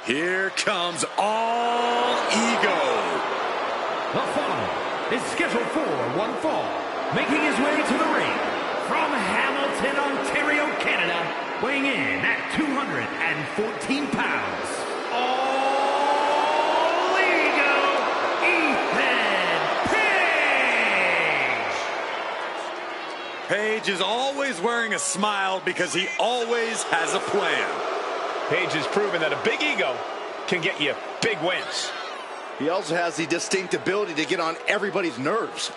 Here comes All Ego. The following is scheduled for one fall, making his way to the ring from Hamilton, Ontario, Canada, weighing in at 214 pounds. All Ego, Ethan Page! Page is always wearing a smile because he always has a plan. Page has proven that a big ego can get you big wins. He also has the distinct ability to get on everybody's nerves.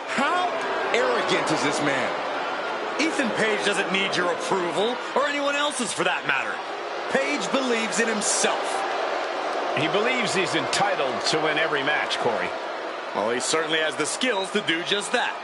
How arrogant is this man? Ethan Page doesn't need your approval, or anyone else's for that matter. Page believes in himself. He believes he's entitled to win every match, Corey. Well, he certainly has the skills to do just that.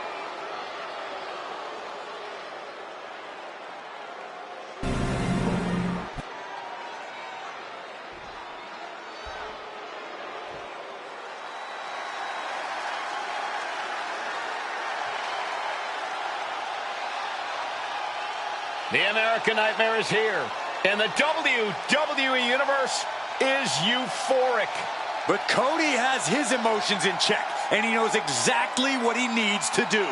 The American Nightmare is here, and the WWE Universe is euphoric. But Cody has his emotions in check, and he knows exactly what he needs to do.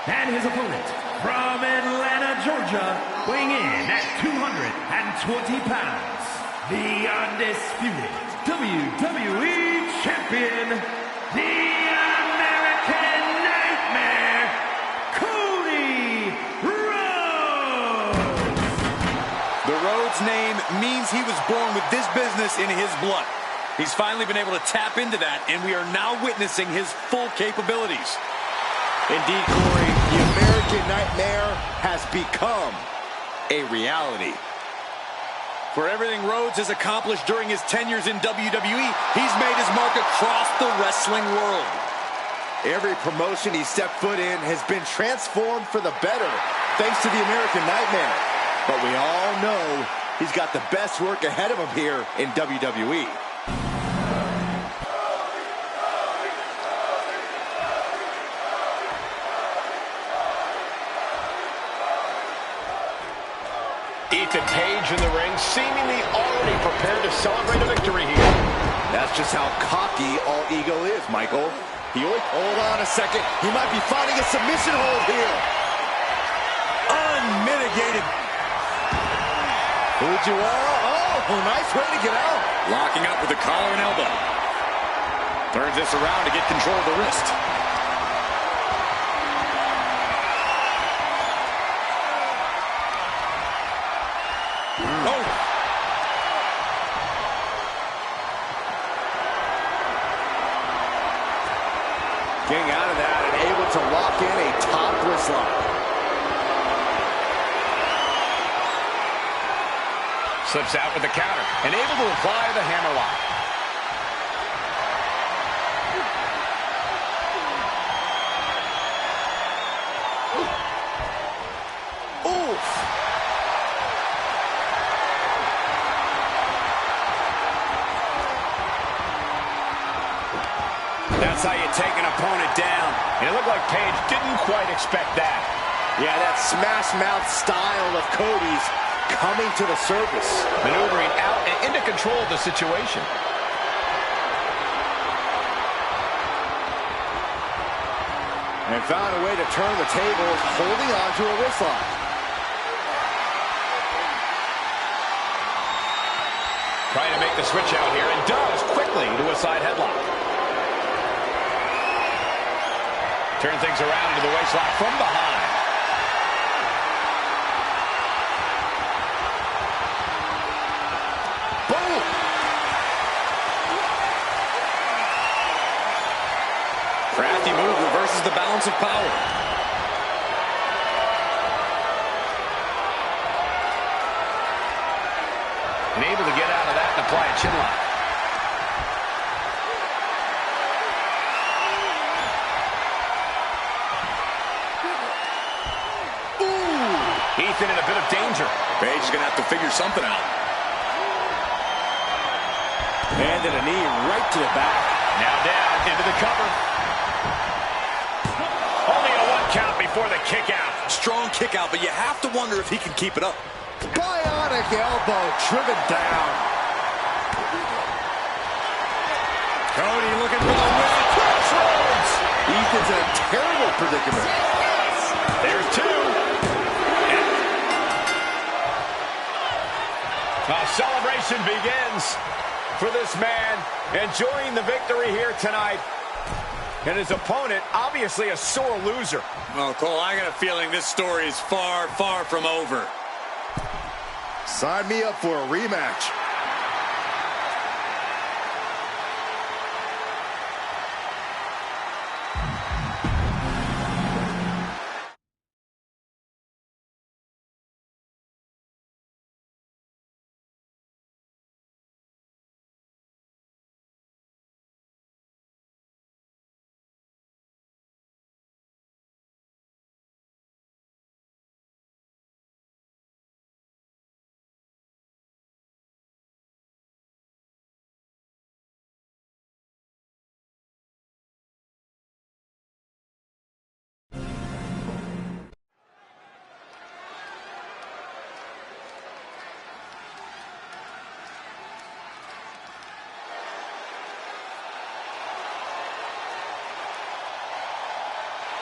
And his opponent, from Atlanta, Georgia, weighing in at 220 pounds, the undisputed WWE Champion, the American Nightmare, Cody Rhodes! The Rhodes name means he was born with this business in his blood. He's finally been able to tap into that, and we are now witnessing his full capabilities. Indeed, Corey, the American Nightmare has become a reality. For everything Rhodes has accomplished during his tenures in WWE, he's made his mark across the wrestling world. Every promotion he stepped foot in has been transformed for the better, thanks to the American Nightmare. But we all know he's got the best work ahead of him here in WWE. Ethan Page in the ring, seemingly already prepared to celebrate a victory here. That's just how cocky All Ego is, Michael. Hold on a second. He might be finding a submission hold here. Unmitigated. Oh, nice way to get out. Locking up with the collar and elbow. Turns this around to get control of the wrist. Getting out of that and able to lock in a topless lock. Slips out with the counter and able to apply the hammerlock. Oof. That's how you take an opponent down. And it looked like Page didn't quite expect that. Yeah, that smash mouth style of Cody's coming to the surface. Maneuvering out and into control of the situation. And found a way to turn the tables, holding on to a wrist lock. Trying to make the switch out here, and does quickly to a side headlock. Turn things around into the waist lock from behind. Boom! Crafty move reverses the balance of power. And able to get out of that and apply a chin lock. Ethan in a bit of danger. Page is going to have to figure something out. And then a knee right to the back. Now down into the cover. Only a 1 count before the kick out. Strong kick out, but you have to wonder if he can keep it up. Bionic elbow driven down. Cody looking for the win. Crossroads. Ethan's in a terrible predicament. There's 2. A celebration begins for this man, enjoying the victory here tonight. And his opponent, obviously a sore loser. Well, Cole, I got a feeling this story is far, far from over. Sign me up for a rematch.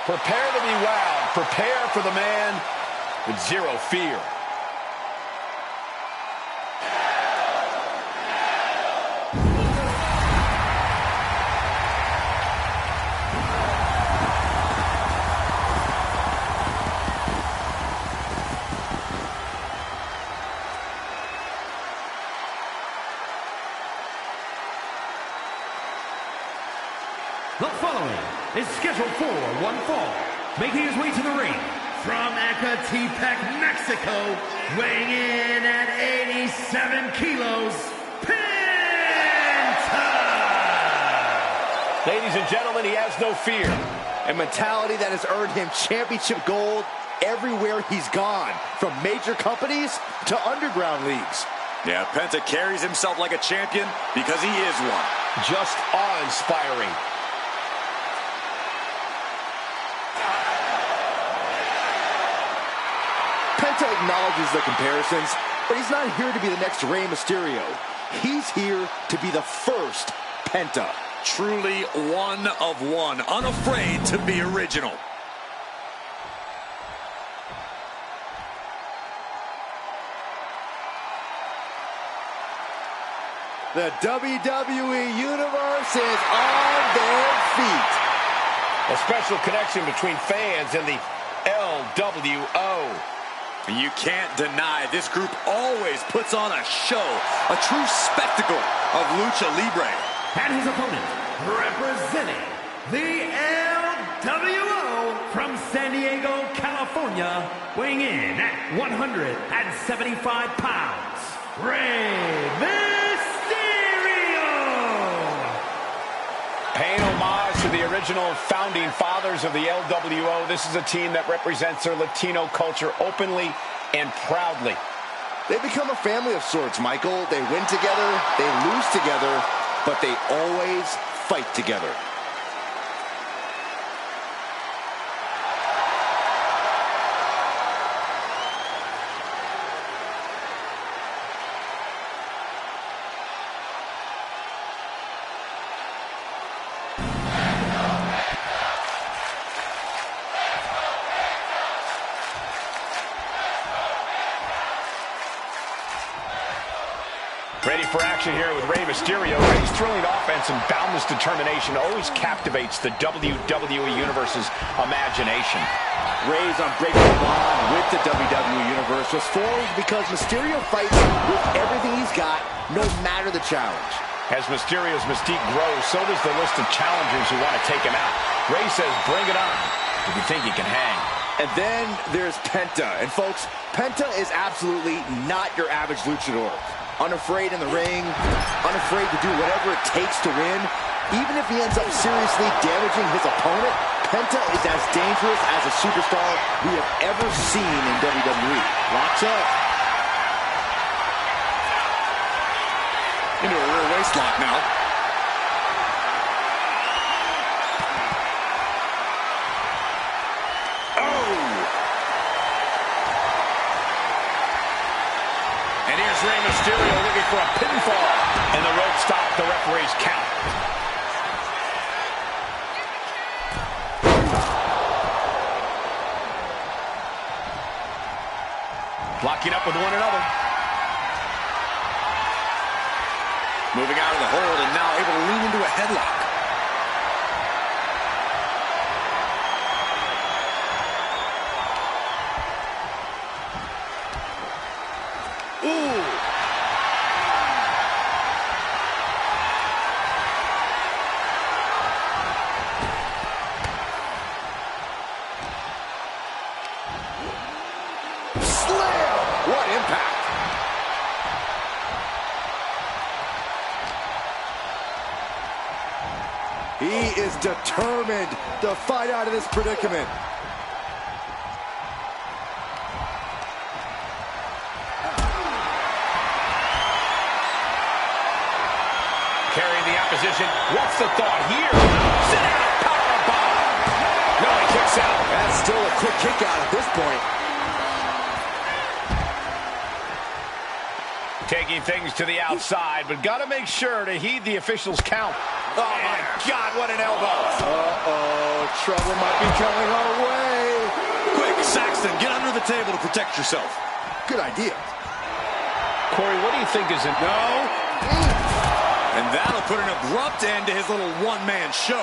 Prepare to be wowed. Prepare for the man with zero fear. The following is scheduled for one fall, making his way to the ring from Ecatepec, Mexico, weighing in at 87 kilos, Penta! Ladies and gentlemen, he has no fear. A mentality that has earned him championship gold everywhere he's gone, from major companies to underground leagues. Yeah, Penta carries himself like a champion because he is one. Just awe-inspiring. Penta acknowledges the comparisons, but he's not here to be the next Rey Mysterio. He's here to be the first Penta. Truly one of one, unafraid to be original. The WWE Universe is on their feet. A special connection between fans and the LWO. You can't deny this group always puts on a show, a true spectacle of Lucha Libre. And his opponent, representing the LWO from San Diego, California, weighing in at 175 pounds, Rey Mysterio! Paying homage to the original founding fathers of the LWO, this is a team that represents their Latino culture openly and proudly. They become a family of sorts, Michael. They win together, they lose together, but they always fight together. Ready for action here with Rey Mysterio. Rey's thrilling offense and boundless determination always captivates the WWE Universe's imagination. Rey's unbreakable bond with the WWE Universe was formed because Mysterio fights with everything he's got, no matter the challenge. As Mysterio's mystique grows, so does the list of challengers who want to take him out. Rey says, bring it on, if you think he can hang. And then there's Penta. And folks, Penta is absolutely not your average luchador. unafraid in the ring, unafraid to do whatever it takes to win. Even if he ends up seriously damaging his opponent, Penta is as dangerous as a superstar we have ever seen in WWE. Locks up. Into a rear waist lock now. Oh! And here's Rey Mysterio looking for a pinfall. And the rope stopped the referee's count. Locking up with one another. Moving out of the hold and now able to lean into a headlock. Ooh! Slam! What impact! He is determined to fight out of this predicament. Carrying the opposition. What's the thought here? Sit out! Powerbomb! No, he kicks out. That's still a quick kick out at this point. Taking things to the outside, but got to make sure to heed the official's count. Oh, my God, what an elbow. Uh-oh, trouble might be coming our way. Quick, Saxton, get under the table to protect yourself. Good idea. Corey, what do you think is in... No. And that'll put an abrupt end to his little one-man show.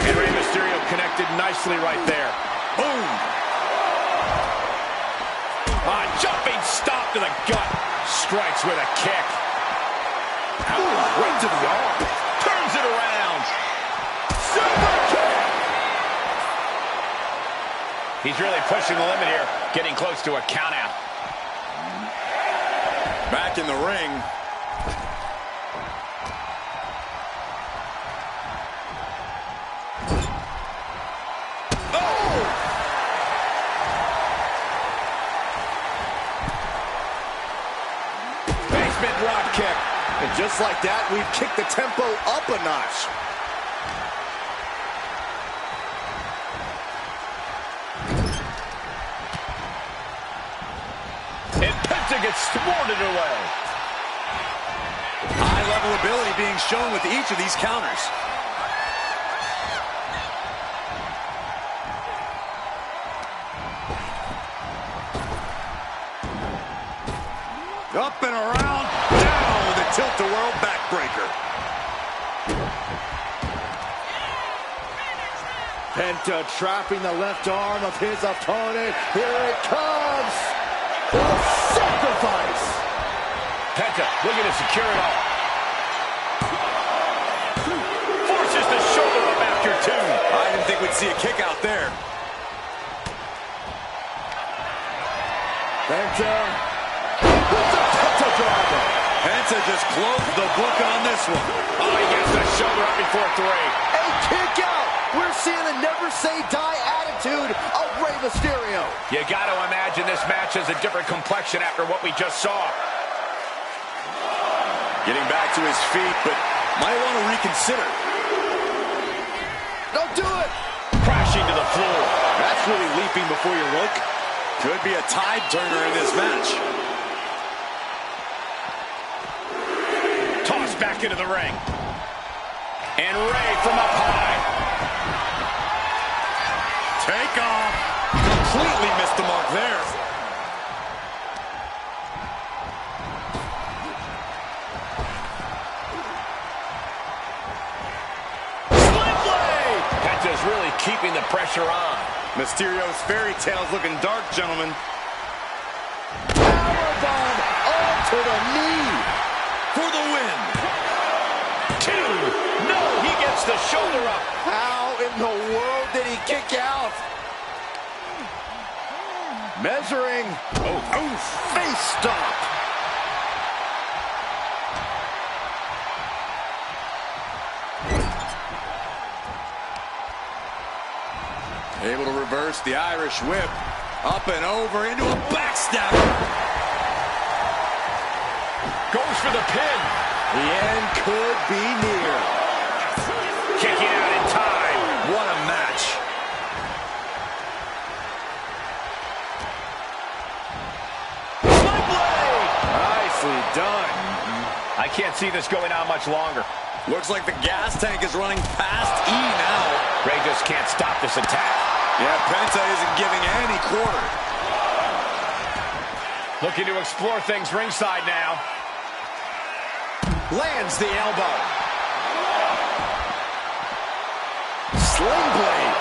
And Rey Mysterio connected nicely right there. Boom. Jumping stop to the gut. Strikes with a kick. Right to the arm. Turns it around. Super kick. He's really pushing the limit here. Getting close to a count out. Back in the ring. Drop kick. And just like that, we've kicked the tempo up a notch. And Penta gets thwarted away. High-level ability being shown with each of these counters. Up and around, down with a tilt-the-world backbreaker. Penta trapping the left arm of his opponent. Here it comes. The sacrifice. Penta looking to secure it all. Forces the shoulder up after two. I didn't think we'd see a kick out there. Penta. Penta just closed the book on this one. Oh, he gets the shoulder up before three. A kick out. We're seeing the never-say-die attitude of Rey Mysterio. You got to imagine this match has a different complexion after what we just saw. Getting back to his feet, but might want to reconsider. Don't do it. Crashing to the floor. That's really leaping before you look. Could be a tide turner in this match. Tossed back into the ring. And Rey from up high. Take off. Completely missed the mark there. Split blade. Penta's really keeping the pressure on. Mysterio's fairy tale's looking dark, gentlemen. Powerbomb onto the knee. For the win. Two. No, he gets the shoulder up. How in the world did he kick out? Measuring. Oh, face stop. Able to reverse the Irish whip. Up and over into a backstabber. Goes for the pin. The end could be near. Kicking out in time. What a match. Spike blade. Nicely done. I can't see this going on much longer. Looks like the gas tank is running past E now. Ray just can't stop this attack. Yeah, Penta isn't giving any quarter. Looking to explore things ringside now. Lands the elbow. Sling blade.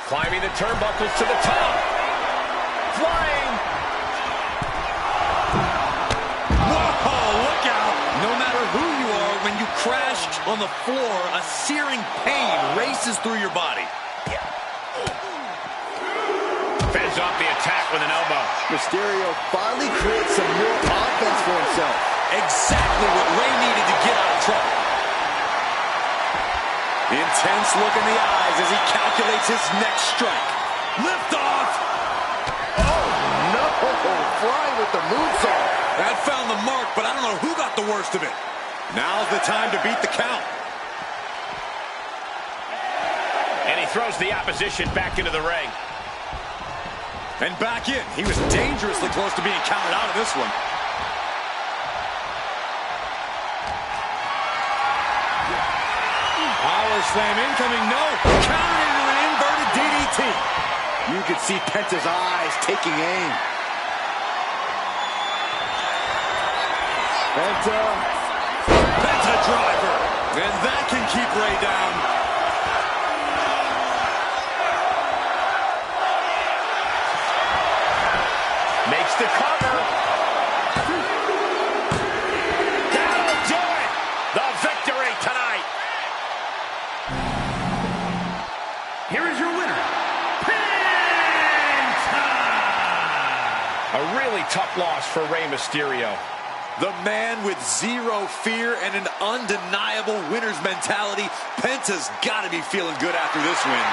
Climbing the turnbuckles to the top. Flying. Whoa, look out. No matter who you are, when you crash on the floor, a searing pain races through your body. Fends off the attack with an elbow. Mysterio finally creates some real offense for himself. Exactly what Ray needed to get out of trouble. Intense look in the eyes as he calculates his next strike. Lift off. Oh, no. Flying with the moonsault. That found the mark, but I don't know who got the worst of it. Now's the time to beat the count. And he throws the opposition back into the ring. And back in. He was dangerously close to being counted out of this one. Power slam incoming. No. Countered into an inverted DDT. You could see Penta's eyes taking aim. Penta driver. And that can keep Ray down. Makes the cover. That'll do it. The victory tonight. Here is your winner, Penta! A really tough loss for Rey Mysterio. The man with zero fear and an undeniable winner's mentality. Penta's got to be feeling good after this win.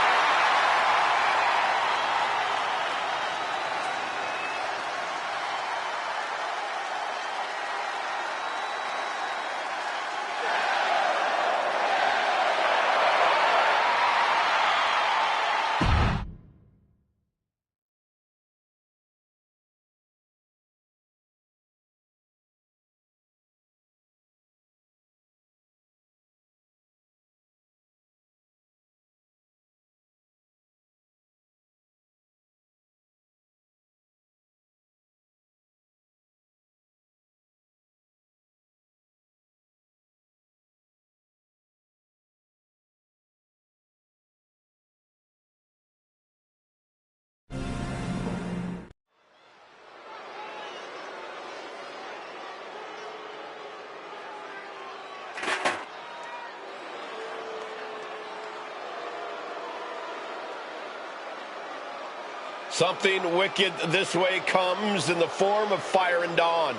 Something wicked this way comes in the form of Fire and Dawn.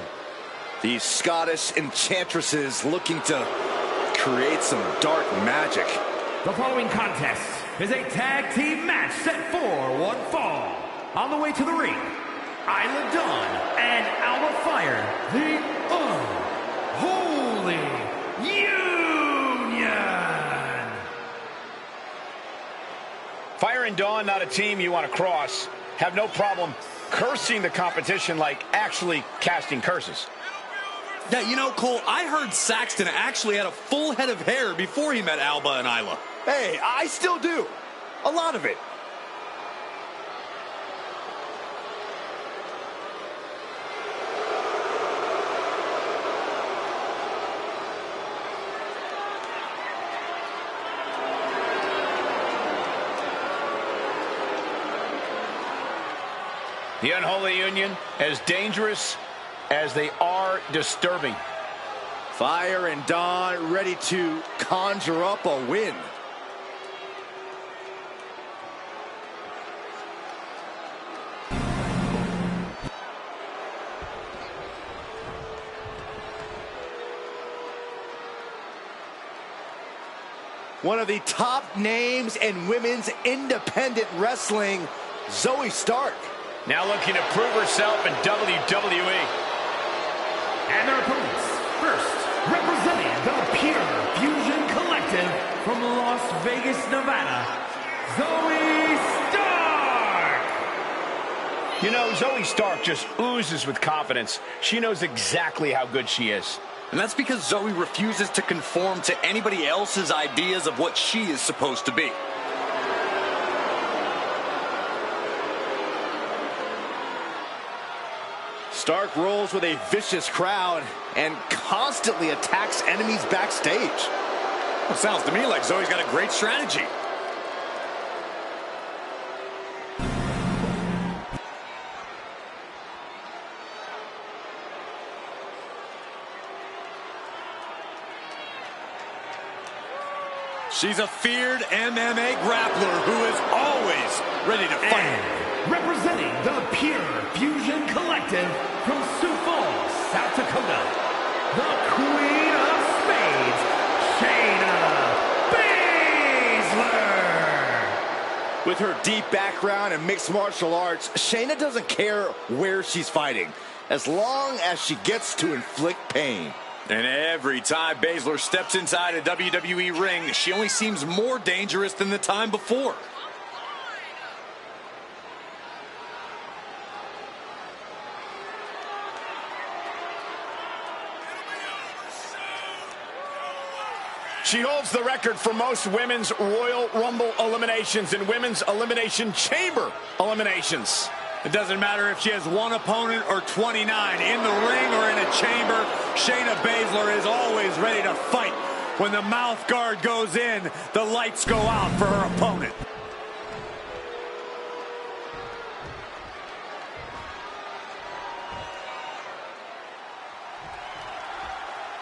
These Scottish enchantresses looking to create some dark magic. The following contest is a tag team match set for one fall. On the way to the ring, Isla Dawn and Alba Fire, the Unholy Union. Fire and Dawn, not a team you want to cross. Have no problem cursing the competition like actually casting curses. Yeah, you know, Cole, I heard Saxton actually had a full head of hair before he met Alba and Isla. Hey, I still do. A lot of it. The Unholy Union, as dangerous as they are disturbing. Fire and Dawn ready to conjure up a win. one of the top names in women's independent wrestling, Zoe Stark. Now looking to prove herself in WWE. And their opponents, first, representing the Pure Fusion Collective from Las Vegas, Nevada, Zoe Stark! You know, Zoe Stark just oozes with confidence. She knows exactly how good she is. And that's because Zoe refuses to conform to anybody else's ideas of what she is supposed to be. Stark rolls with a vicious crowd and constantly attacks enemies backstage. Well, sounds to me like Zoe's got a great strategy. She's a feared MMA grappler who is always ready to fight. And representing the Pure Fusion Collective from Sioux Falls, South Dakota, the Queen of Spades, Shayna Baszler. With her deep background in mixed martial arts, Shayna doesn't care where she's fighting, as long as she gets to inflict pain. And every time Baszler steps inside a WWE ring, she only seems more dangerous than the time before. She holds the record for most women's Royal Rumble eliminations and women's Elimination Chamber eliminations. It doesn't matter if she has one opponent or 29. In the ring or in a chamber, Shayna Baszler is always ready to fight. When the mouth guard goes in, the lights go out for her opponent.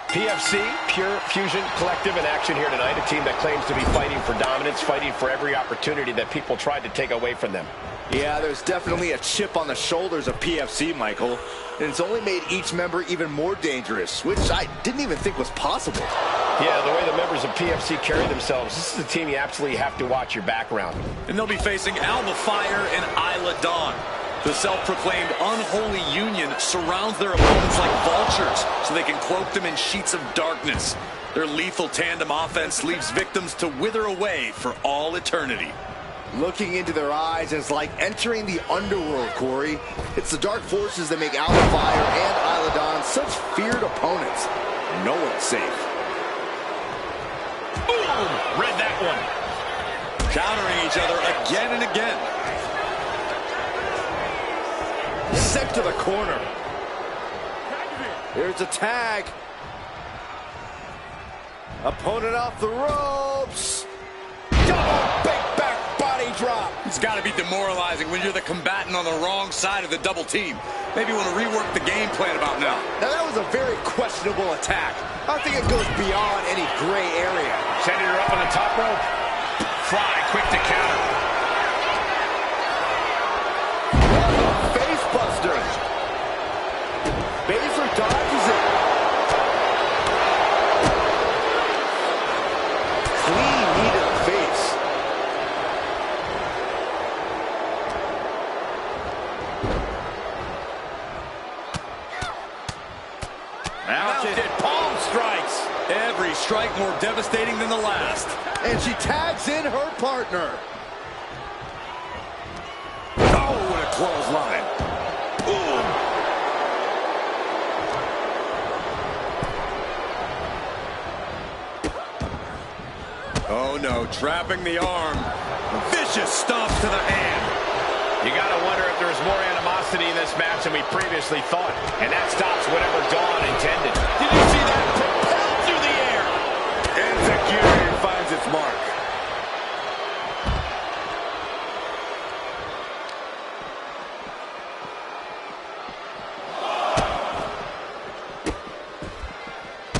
PFC, Pure Fusion Collective, in action here tonight. A team that claims to be fighting for dominance, fighting for every opportunity that people tried to take away from them. Yeah, there's definitely a chip on the shoulders of PFC, Michael. And it's only made each member even more dangerous, which I didn't even think was possible. Yeah, the way the members of PFC carry themselves, this is a team you absolutely have to watch your background. And they'll be facing Alba Fire and Isla Dawn. The self-proclaimed unholy union surrounds their opponents like vultures so they can cloak them in sheets of darkness. Their lethal tandem offense leaves victims to wither away for all eternity. Looking into their eyes is like entering the underworld, Corey. It's the dark forces that make Alba Fire and Isla Dawn such feared opponents. No one's safe. Boom! Read that one. Countering each other again and again. Sent to the corner. Here's a tag. Opponent off the ropes. Double big back body drop. It's got to be demoralizing when you're the combatant on the wrong side of the double team. Maybe you want to rework the game plan about now. Now that was a very questionable attack. I think it goes beyond any gray area. Sending her up on the top rope. Fly, quick to counter. Face buster. Baszler dodges it. Clean knee to the face. Mounted palm strikes. Every strike more devastating than the last. And she tags in her partner. Oh, what a clothesline. Ooh. Oh no, trapping the arm. Vicious stomp to the hand. You gotta wonder if there's more animosity in this match than we previously thought. And that stops whatever Dawn intended. Did you see that? Propelled through the air. Execution finds its mark.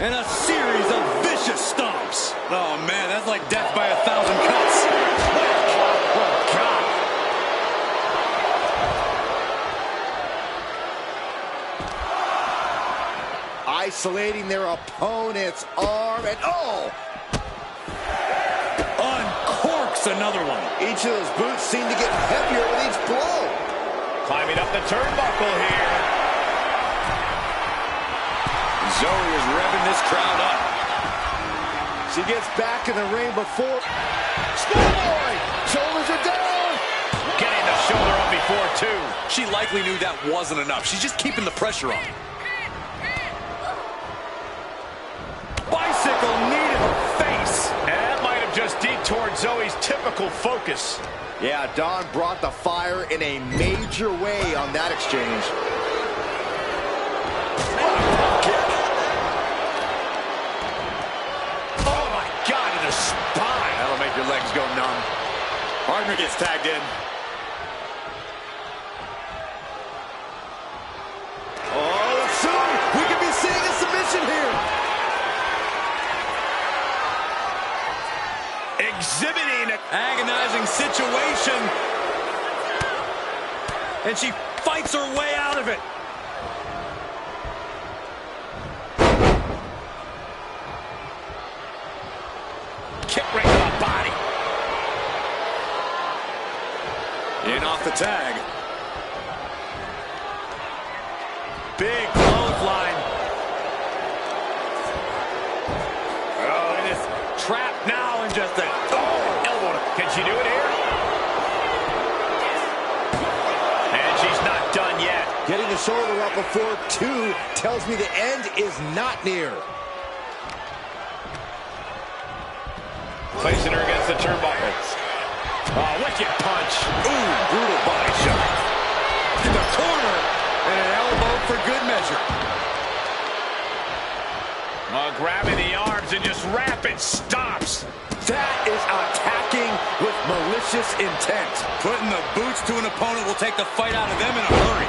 And a series of vicious stomps. Oh, man, that's like death by 1,000 cuts. Oh, God. Isolating their opponent's arm, and oh! connects another one. Each of those boots seem to get heavier with each blow. Climbing up the turnbuckle here. Zoe is revving this crowd up. She gets back in the ring before. Schoolboy! Shoulders are down! Getting the shoulder up before, too. She likely knew that wasn't enough. She's just keeping the pressure on. Bicycle knee to the face. And that might have just detoured Zoe's typical focus. Yeah, Dawn brought the fire in a major way on that exchange. Oh, my God, in the spine. That'll make your legs go numb. Partner gets tagged in. Oh, soon we could be seeing a submission here. Exhibiting an Agonizing situation. And she fights her way out of it. kick right to the body. In off the tag. Big clothesline. Oh, it is trapped now in just a... Oh, elbow. Can she do it here? And she's not done yet. Getting the shoulder up before two tells me the end is not near. Placing her against the turnbuckles. Oh, wicked punch. Ooh, brutal body shot. In the corner. And an elbow for good measure. Grabbing the arms and just rapid stops. That is attacking with malicious intent. Putting the boots to an opponent will take the fight out of them in a hurry.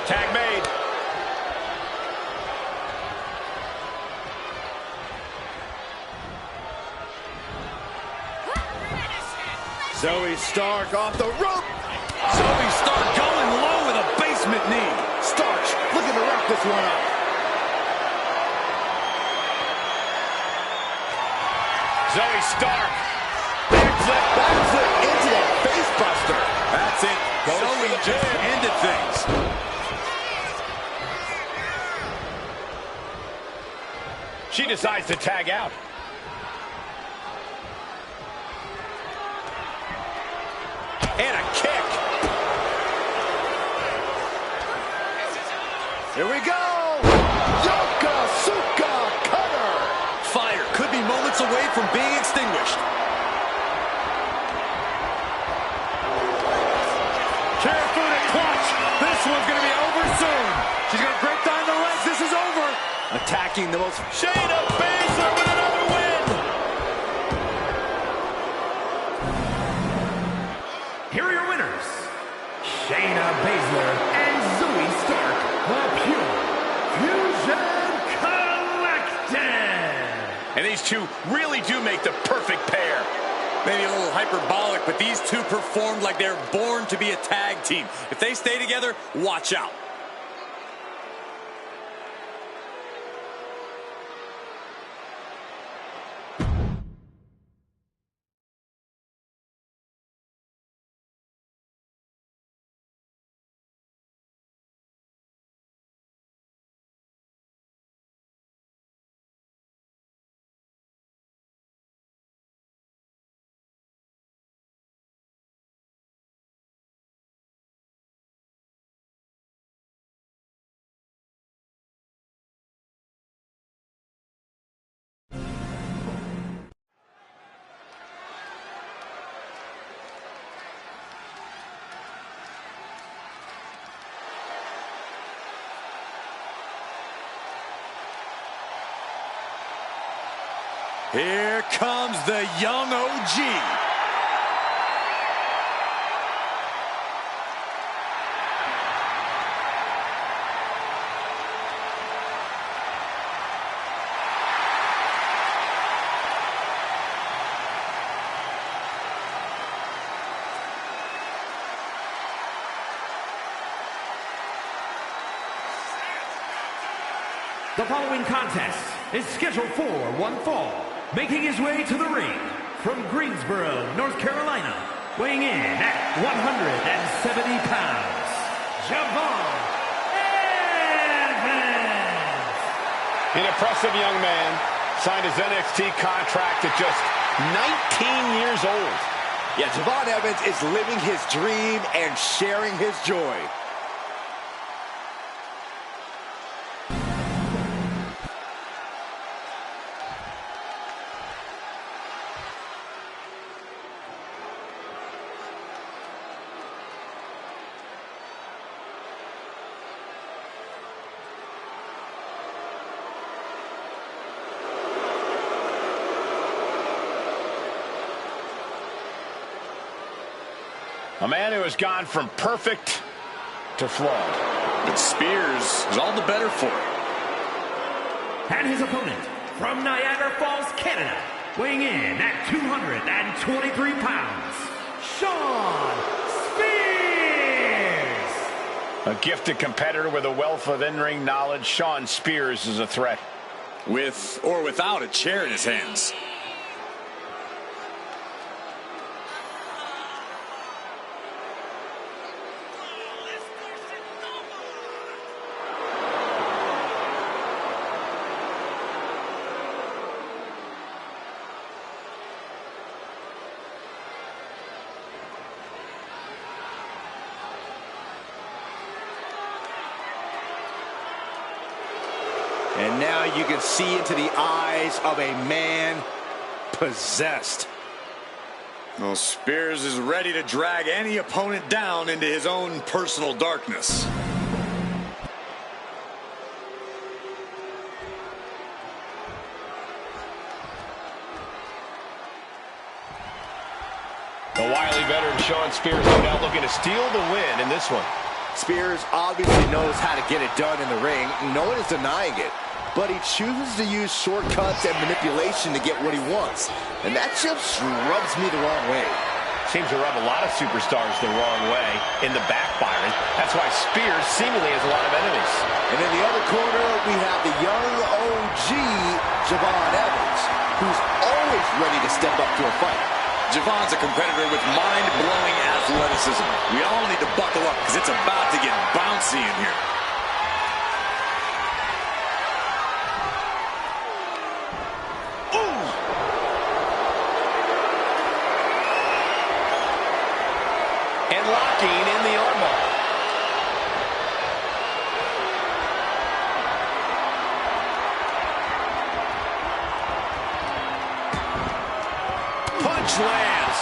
Tag made. Zoe Stark off the rope. Zoe Stark going low with a basement knee. Stark looking to wrap this one up. Zoe Stark. Backflip into that face buster. That's it. Zoe just ended things. She decides to tag out. And a kick. Here we go. Yokosuka cutter. Fire could be moments away from being extinguished. Careful clutch. This one's going to be over soon. She's going to break down the legs. This is over. Attacking the most... Shayna Baszler with another win. Here are your winners, Shayna Baszler and Zoe Stark, the Pure Fusion Collective. And these two really do make the perfect pair. Maybe a little hyperbolic, but these two performed like they're born to be a tag team. If they stay together, watch out. Here comes the young OG. The following contest is scheduled for one fall, making his way to the ring from Greensboro, North Carolina, weighing in at 170 pounds, Javon Evans. An impressive young man, signed his NXT contract at just 19 years old. Yeah, Javon Evans is living his dream and sharing his joy. A man who has gone from perfect to flawed. But Spears is all the better for it. And his opponent from Niagara Falls, Canada, weighing in at 223 pounds, Shawn Spears. A gifted competitor with a wealth of in-ring knowledge, Shawn Spears is a threat. With or without a chair in his hands. And now you can see into the eyes of a man possessed. Well, Spears is ready to drag any opponent down into his own personal darkness. The wily veteran Shawn Spears no doubt looking to steal the win in this one. Spears obviously knows how to get it done in the ring. No one is denying it. But he chooses to use shortcuts and manipulation to get what he wants. And that just rubs me the wrong way. Seems to rub a lot of superstars the wrong way in the back, Byron. That's why Spears seemingly has a lot of enemies. And in the other corner, we have the young OG, Javon Evans, who's always ready to step up to a fight. Javon's a competitor with mind-blowing athleticism. We all need to buckle up because it's about to get bouncy in here. And locking in the armbar. Punch lands.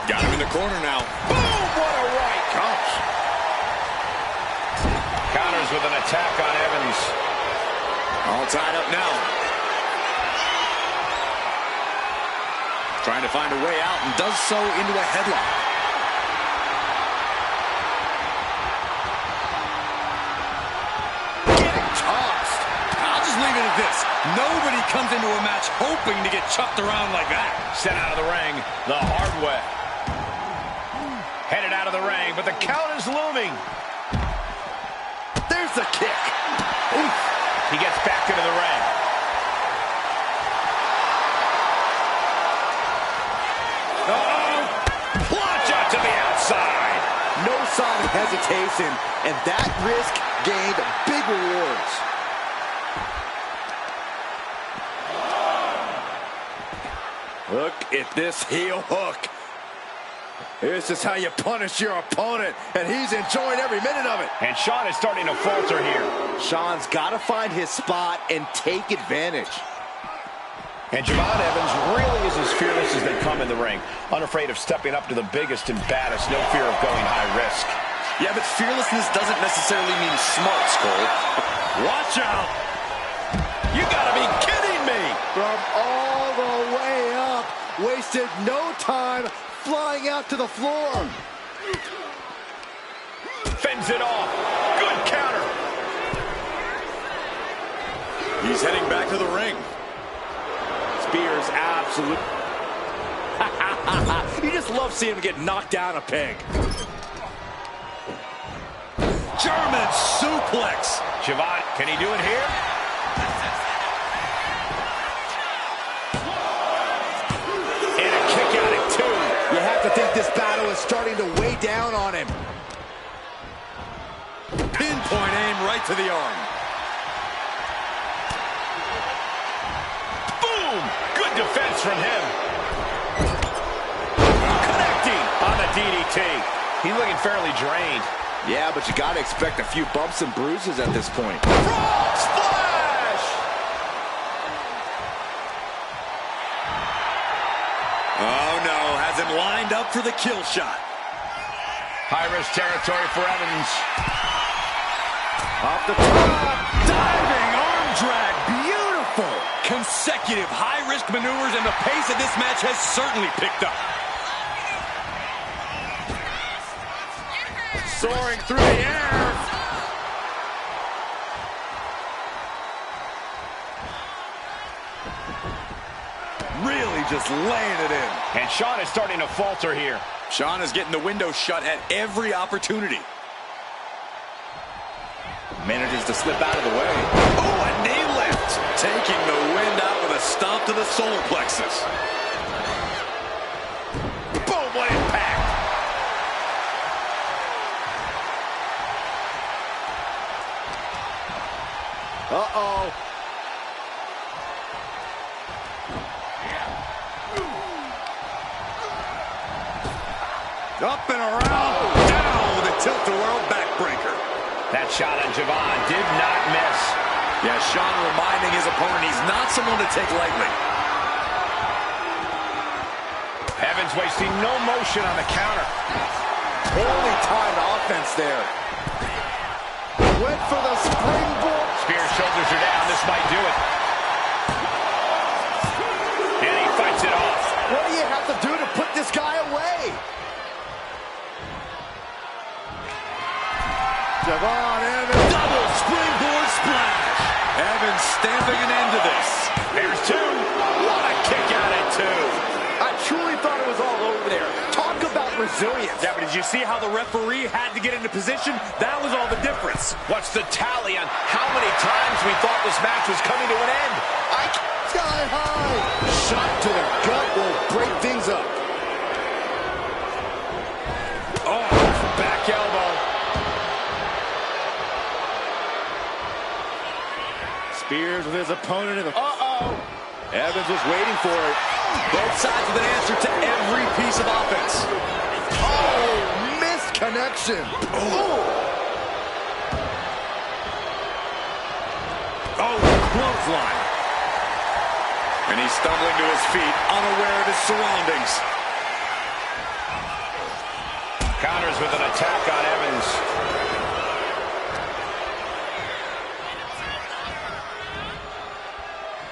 Got him in the corner now. Boom! What a right. Counts. Counters with an attack on Evans. All tied up now. Trying to find a way out and does so into a headlock. Getting tossed. I'll just leave it at this. Nobody comes into a match hoping to get chucked around like that. Sent out of the ring the hard way. Headed out of the ring, but the count is looming. There's the kick. Oof. He gets back into the ring. Launch out to the outside. No sign of hesitation, and that risk gained big rewards. Look at this heel hook. This is how you punish your opponent, and he's enjoying every minute of it. And Shawn is starting to falter here. Shawn's got to find his spot and take advantage. And Javon Evans really is as fearless as they come in the ring. Unafraid of stepping up to the biggest and baddest. No fear of going high risk. Yeah, but fearlessness doesn't necessarily mean smarts, Cole. Watch out! You gotta be kidding me! From all the way up, wasted no time flying out to the floor. Fends it off. Good counter. He's heading back to the ring. Spears absolute. You just love seeing him get knocked down a peg. German suplex. Javon, can he do it here? battle is starting to weigh down on him. Pinpoint aim right to the arm. Boom! Good defense from him. Connecting on the DDT. He's looking fairly drained. Yeah, but you got to expect a few bumps and bruises at this point. Frog splash! Oh, no. Has him lined up for the kill shot. High-risk territory for Evans. Off the top. Diving arm drag. Beautiful. Consecutive high-risk maneuvers, and the pace of this match has certainly picked up. Soaring through the air. Really just laying it in. And Shawn is starting to falter here. Shawn is getting the window shut at every opportunity. Manages to slip out of the way. Oh, a knee lift. Taking the wind out with a stomp to the solar plexus. Boom, what impact. Uh-oh. Up and around, down with a tilt-a-whirl backbreaker. That shot on Javon did not miss. Yeah, Shawn reminding his opponent he's not someone to take lightly. Evans wasting no motion on the counter. Holy timed offense there. Went for the springboard. Spear's shoulders are down. This might do it. And he fights it off. What do you have to do to put this guy away? Javon Evans. Double springboard splash. Evans stamping an end to this. There's two. What a kick out at two. I truly thought it was all over there. Talk about resilience. Yeah, but did you see how the referee had to get into position? That was all the difference. What's the tally on how many times we thought this match was coming to an end? Sky high. Shot to the gut will break things up. Oh, back elbow. Spears with his opponent. Uh-oh. Evans was waiting for it. Both sides with an answer to every piece of offense. Oh, missed connection. Oh, clothesline. And he's stumbling to his feet, unaware of his surroundings. Counters with an attack on Evans.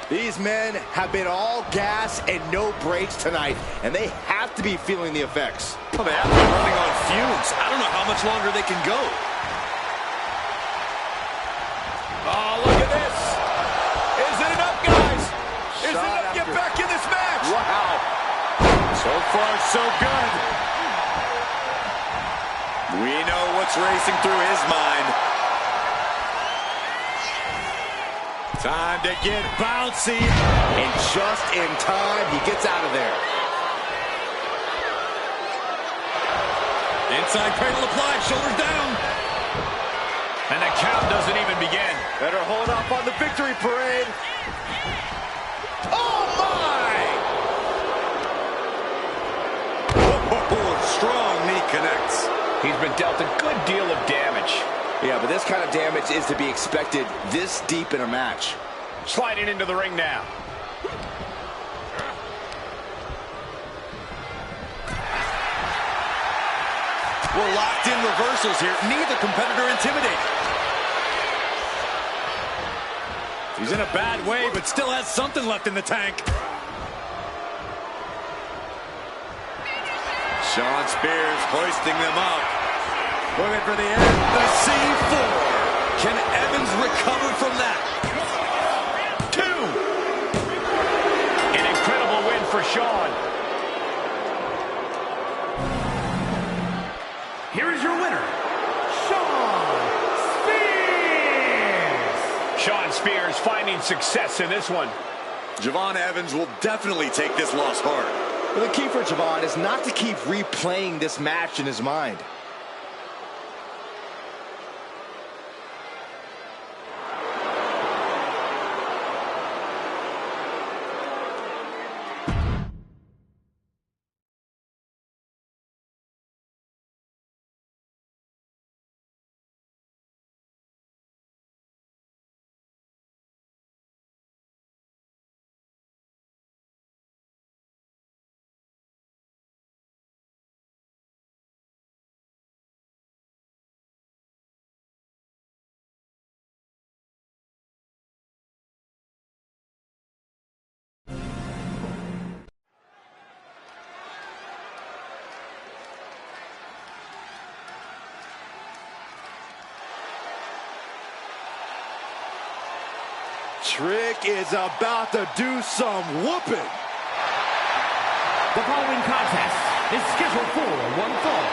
These men have been all gas and no brakes tonight, and they have to be feeling the effects. Well, they have been running on fumes. I don't know how much longer they can go. Oh, look at this. Is it enough, guys? Is it Shot enough to get after- back in this match? Wow. So far, so good. We know what's racing through his mind. Time to get bouncy. And just in time, he gets out of there. Inside cradle applied, shoulders down. And the count doesn't even begin. Better hold up on the victory parade. Oh, my! Strong knee connects. He's been dealt a good deal of damage. Yeah, but this kind of damage is to be expected this deep in a match. Sliding into the ring now. We're locked in reversals here. Neither competitor intimidated. He's in a bad way, but still has something left in the tank. Shawn Spears hoisting them up. Looking for the end. The C4. Can Evans recover from that? Two. An incredible win for Shawn. Here is your winner, Shawn Spears. Shawn Spears finding success in this one. Javon Evans will definitely take this loss hard. Well, the key for Javon is not to keep replaying this match in his mind. Trick is about to do some whooping. The following contest is scheduled for one fall.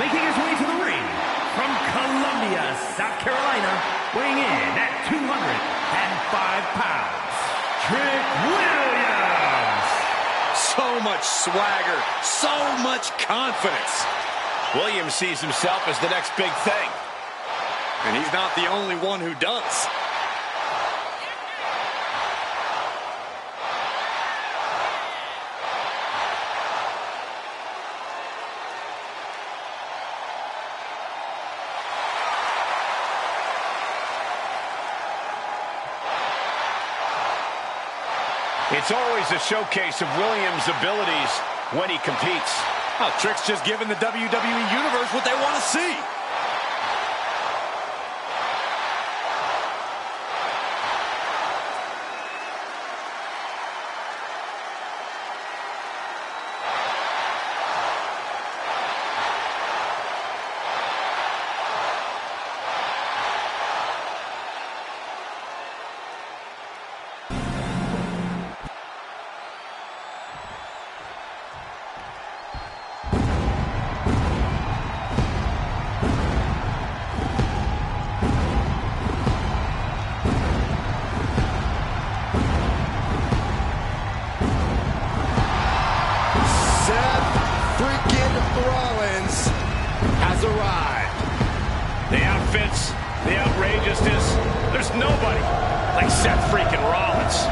Making his way to the ring from Columbia, South Carolina, weighing in at 205 pounds, Trick Williams. So much swagger, so much confidence. Williams sees himself as the next big thing. And he's not the only one who does. It's always a showcase of Williams' abilities when he competes. Oh, Trick's just giving the WWE Universe what they want to see. The outfits, the outrageousness, there's nobody like Seth freaking Rollins.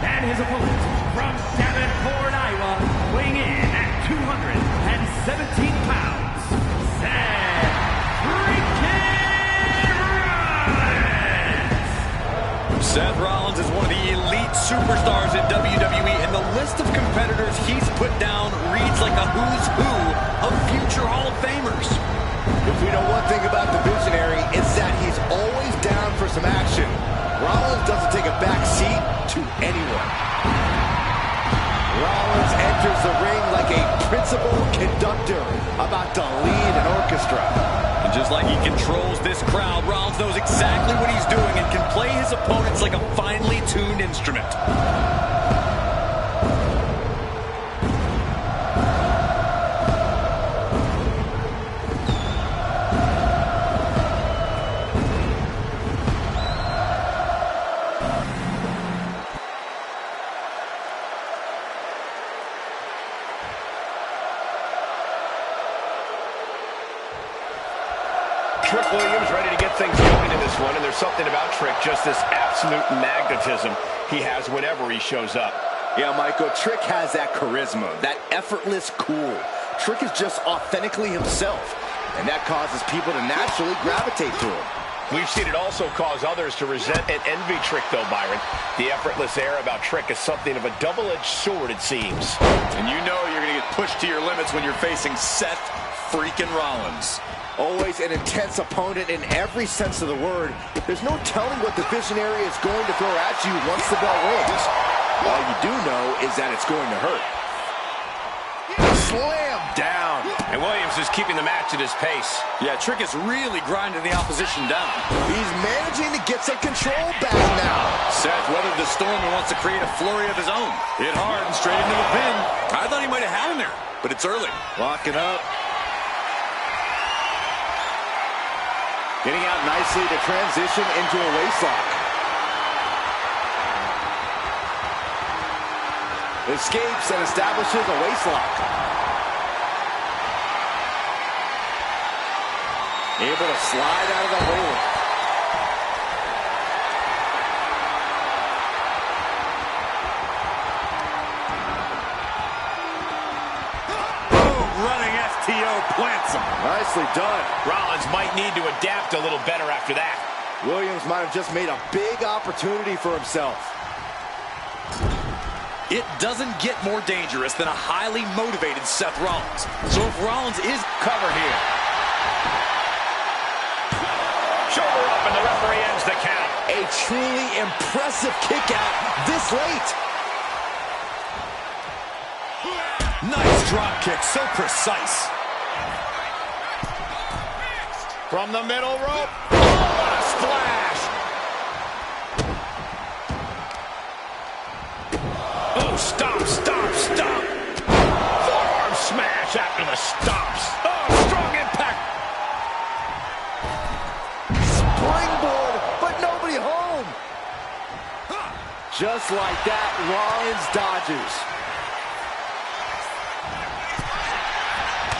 And his opponent from Davenport, Iowa, weighing in at 217 pounds, Seth freaking Rollins. Seth Rollins is one of the elite superstars in WWE, and the list of competitors he's put down reads like a who's who of future Hall of Famers. If we know one thing about the Visionary, it's that he's always down for some action. Rollins doesn't take a back seat to anyone. Rollins enters the ring like a principal conductor about to lead an orchestra. And just like he controls this crowd, Rollins knows exactly what he's doing and can play his opponents like a finely tuned instrument. Trick Williams ready to get things going in this one, and there's something about Trick, just this absolute magnetism he has whenever he shows up. Yeah, Michael, Trick has that charisma, that effortless cool. Trick is just authentically himself, and that causes people to naturally gravitate to him. We've seen it also cause others to resent and envy Trick, though, Byron. The effortless air about Trick is something of a double-edged sword, it seems. And you know you're going to get pushed to your limits when you're facing Seth freaking Rollins. Always an intense opponent in every sense of the word. There's no telling what the Visionary is going to throw at you once the bell rings. All you do know is that it's going to hurt. Slam down. And Williams is keeping the match at his pace. Yeah, Trick is really grinding the opposition down. He's managing to get some control back now. Seth weathered the storm and wants to create a flurry of his own. Hit hard and straight into the pin. I thought he might have had him there, but it's early. Locking up. Getting out nicely to transition into a waistlock. Escapes and establishes a waistlock. Able to slide out of the hold. Running STO plants him. Nicely done. Rollins might need to adapt a little better after that. Williams might have just made a big opportunity for himself. It doesn't get more dangerous than a highly motivated Seth Rollins. So if Rollins is Cover here. Shoulder up and the referee ends the count. A truly impressive kick out this late. nice drop kick, so precise. From the middle rope. Oh, what a splash. Oh, stomp, stomp, stomp. Forearm smash after the stomps. Oh, strong impact. Springboard, but nobody home. Just like that, Rollins dodges.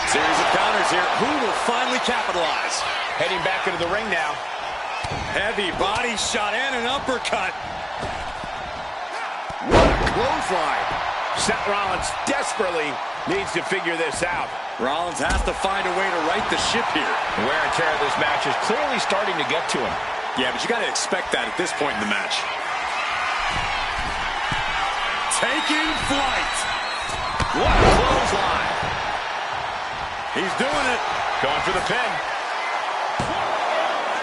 Series of counters here. Who will finally capitalize? Heading back into the ring now. Heavy body shot and an uppercut. What a clothesline. Seth Rollins desperately needs to figure this out. Rollins has to find a way to right the ship here. The wear and tear of this match is clearly starting to get to him. Yeah, but you got to expect that at this point in the match. Taking flight. What a clothesline. He's doing it. Going for the pin.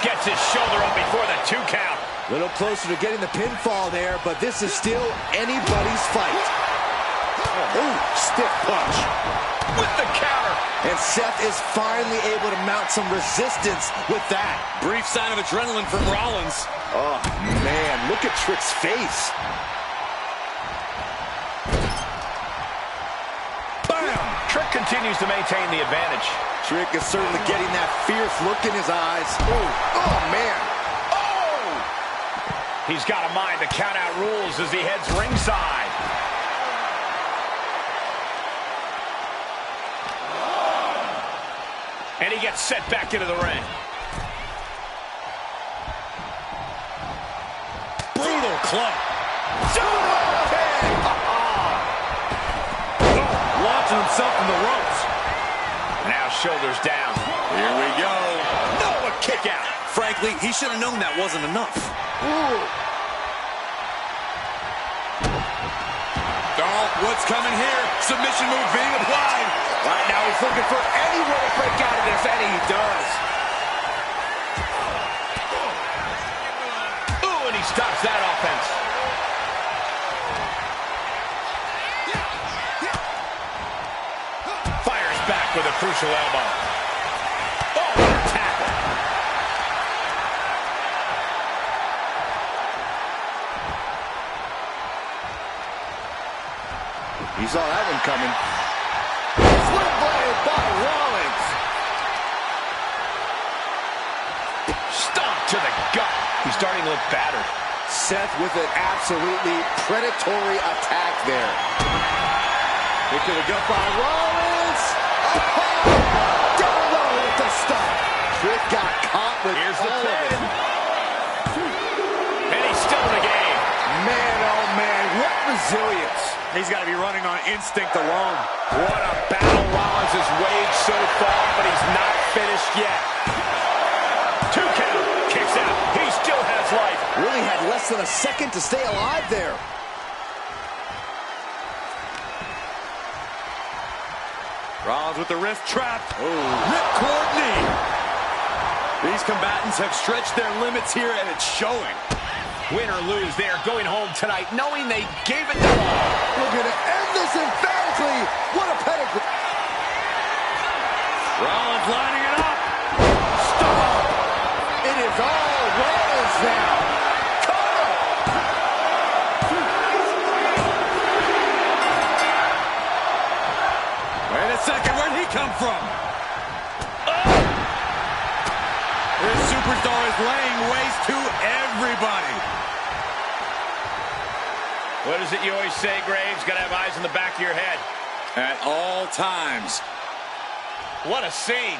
Gets his shoulder up before the 2 count. A little closer to getting the pinfall there, but this is still anybody's fight. Ooh, stiff punch. With the counter. And Seth is finally able to mount some resistance with that. Brief sign of adrenaline from Rollins. Oh, man, look at Trick's face. Bam! Trick continues to maintain the advantage. Trick is certainly getting that fierce look in his eyes. Oh, man. Oh! He's got to mind the count-out rules as he heads ringside. And he gets set back into the ring. Brutal club. Launching himself in the ropes. Now shoulders down. Here we go. No, a kick out. Frankly, he should have known that wasn't enough. Ooh. Oh, what's coming here? Submission move being applied. Right now he's looking for any way to break out of this, and he does. Ooh, and he stops that offense. Fires back with a crucial elbow. Oh, what a tackle. He saw that one coming. Swing-bladed by Rollins. Stomp to the gut. He's starting to look battered. Seth with an absolutely predatory attack there. Pick to the gut by Rollins. Oh, down low with the stomp. Trick got caught with Here's the all of pin. it. And he's still in the game. Man, oh man, what resilience. He's got to be running on instinct alone. What a battle Rollins has waged so far, but he's not finished yet. 2 count. Kicks out. He still has life. Really had less than a second to stay alive there. Rollins with the wrist trapped. Ripcord knee. These combatants have stretched their limits here, and it's showing. Win or lose, they are going home tonight knowing they gave it their all. We're going to end this emphatically. What a pedigree. Rollins lining it up. Stop. It is all Rollins now. Cover. Wait a second, where'd he come from? Oh! This super running. What is it you always say, Graves? Got to have eyes in the back of your head. At all times. What a scene.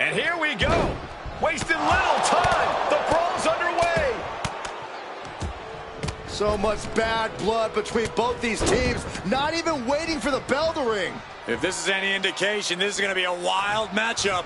And here we go. Wasting little time. The brawl's underway. So much bad blood between both these teams, not even waiting for the bell to ring. If this is any indication, this is going to be a wild matchup.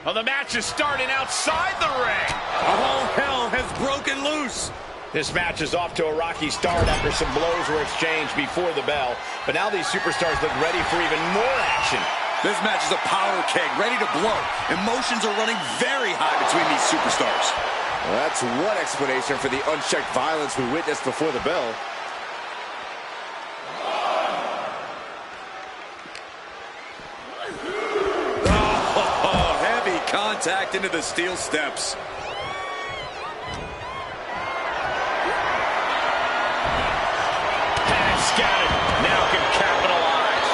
Well, the match is starting outside the ring. All hell has broken loose. This match is off to a rocky start after some blows were exchanged before the bell. But now these superstars look ready for even more action. This match is a power keg, ready to blow. Emotions are running very high between these superstars. Well, that's one explanation for the unchecked violence we witnessed before the bell. Oh, heavy contact into the steel steps. Scattered. Now can capitalize.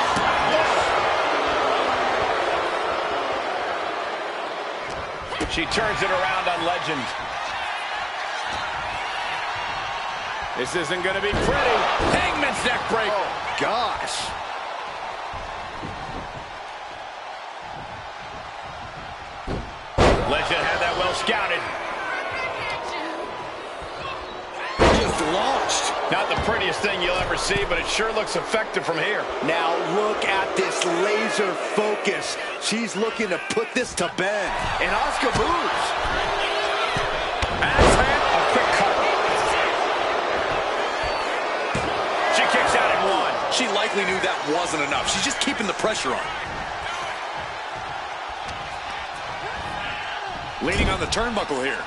She turns it around on Legend. This isn't going to be pretty. Hangman's neck break. Oh, gosh. Legend had that well scouted. Just launched. Not the prettiest thing you'll ever see, but it sure looks effective from here. Now look at this laser focus. She's looking to put this to bed. And Asuka moves. Axe hand, a quick cut. She kicks out at one. She likely knew that wasn't enough. She's just keeping the pressure on. Leaning on the turnbuckle here.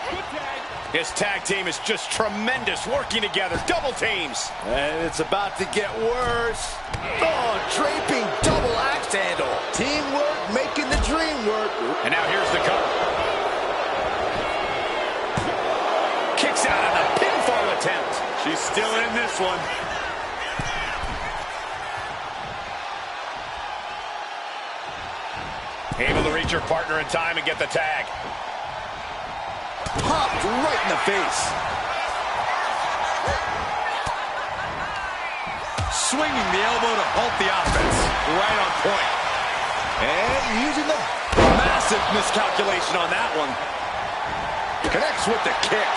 His tag team is just tremendous, working together, double teams. And it's about to get worse. Oh, draping double axe handle. Teamwork making the dream work. And now here's the cover. Kicks out on the pinfall attempt. She's still in this one. Able to reach her partner in time and get the tag. Popped right in the face. Swinging the elbow to halt the offense. Right on point. And using the Massive miscalculation on that one. connects with the kick.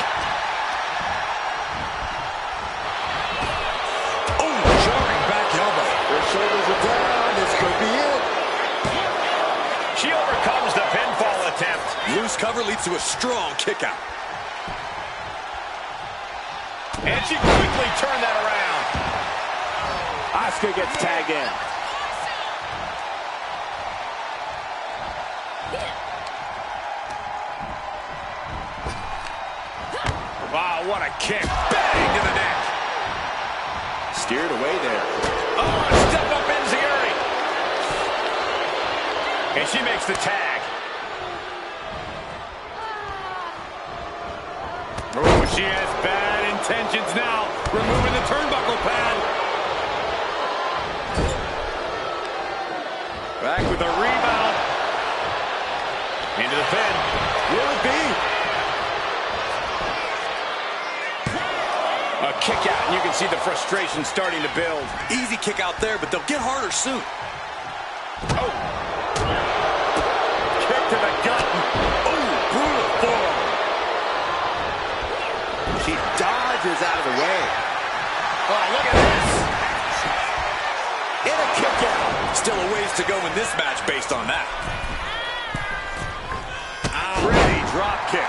Oh, jarring back elbow. Her shoulders are down. This could be it. She overcomes the pinfall attempt. Loose cover leads to a strong kick out. And she quickly turned that around. Asuka gets tagged in. Wow, what a kick. Bang to the neck. Steered away there. Oh, a step up enziguri. And she makes the tag. Oh, she has bad intentions now. Removing the turnbuckle pad. Back with a rebound. Into the pin. Will it be? A kick out, and you can see the frustration starting to build. Easy kick out there, but they'll get harder soon. Oh. Kick to the gut. Oh, brutal forearm. She dodges out of the way. wants to go in this match based on that. Pretty drop kick.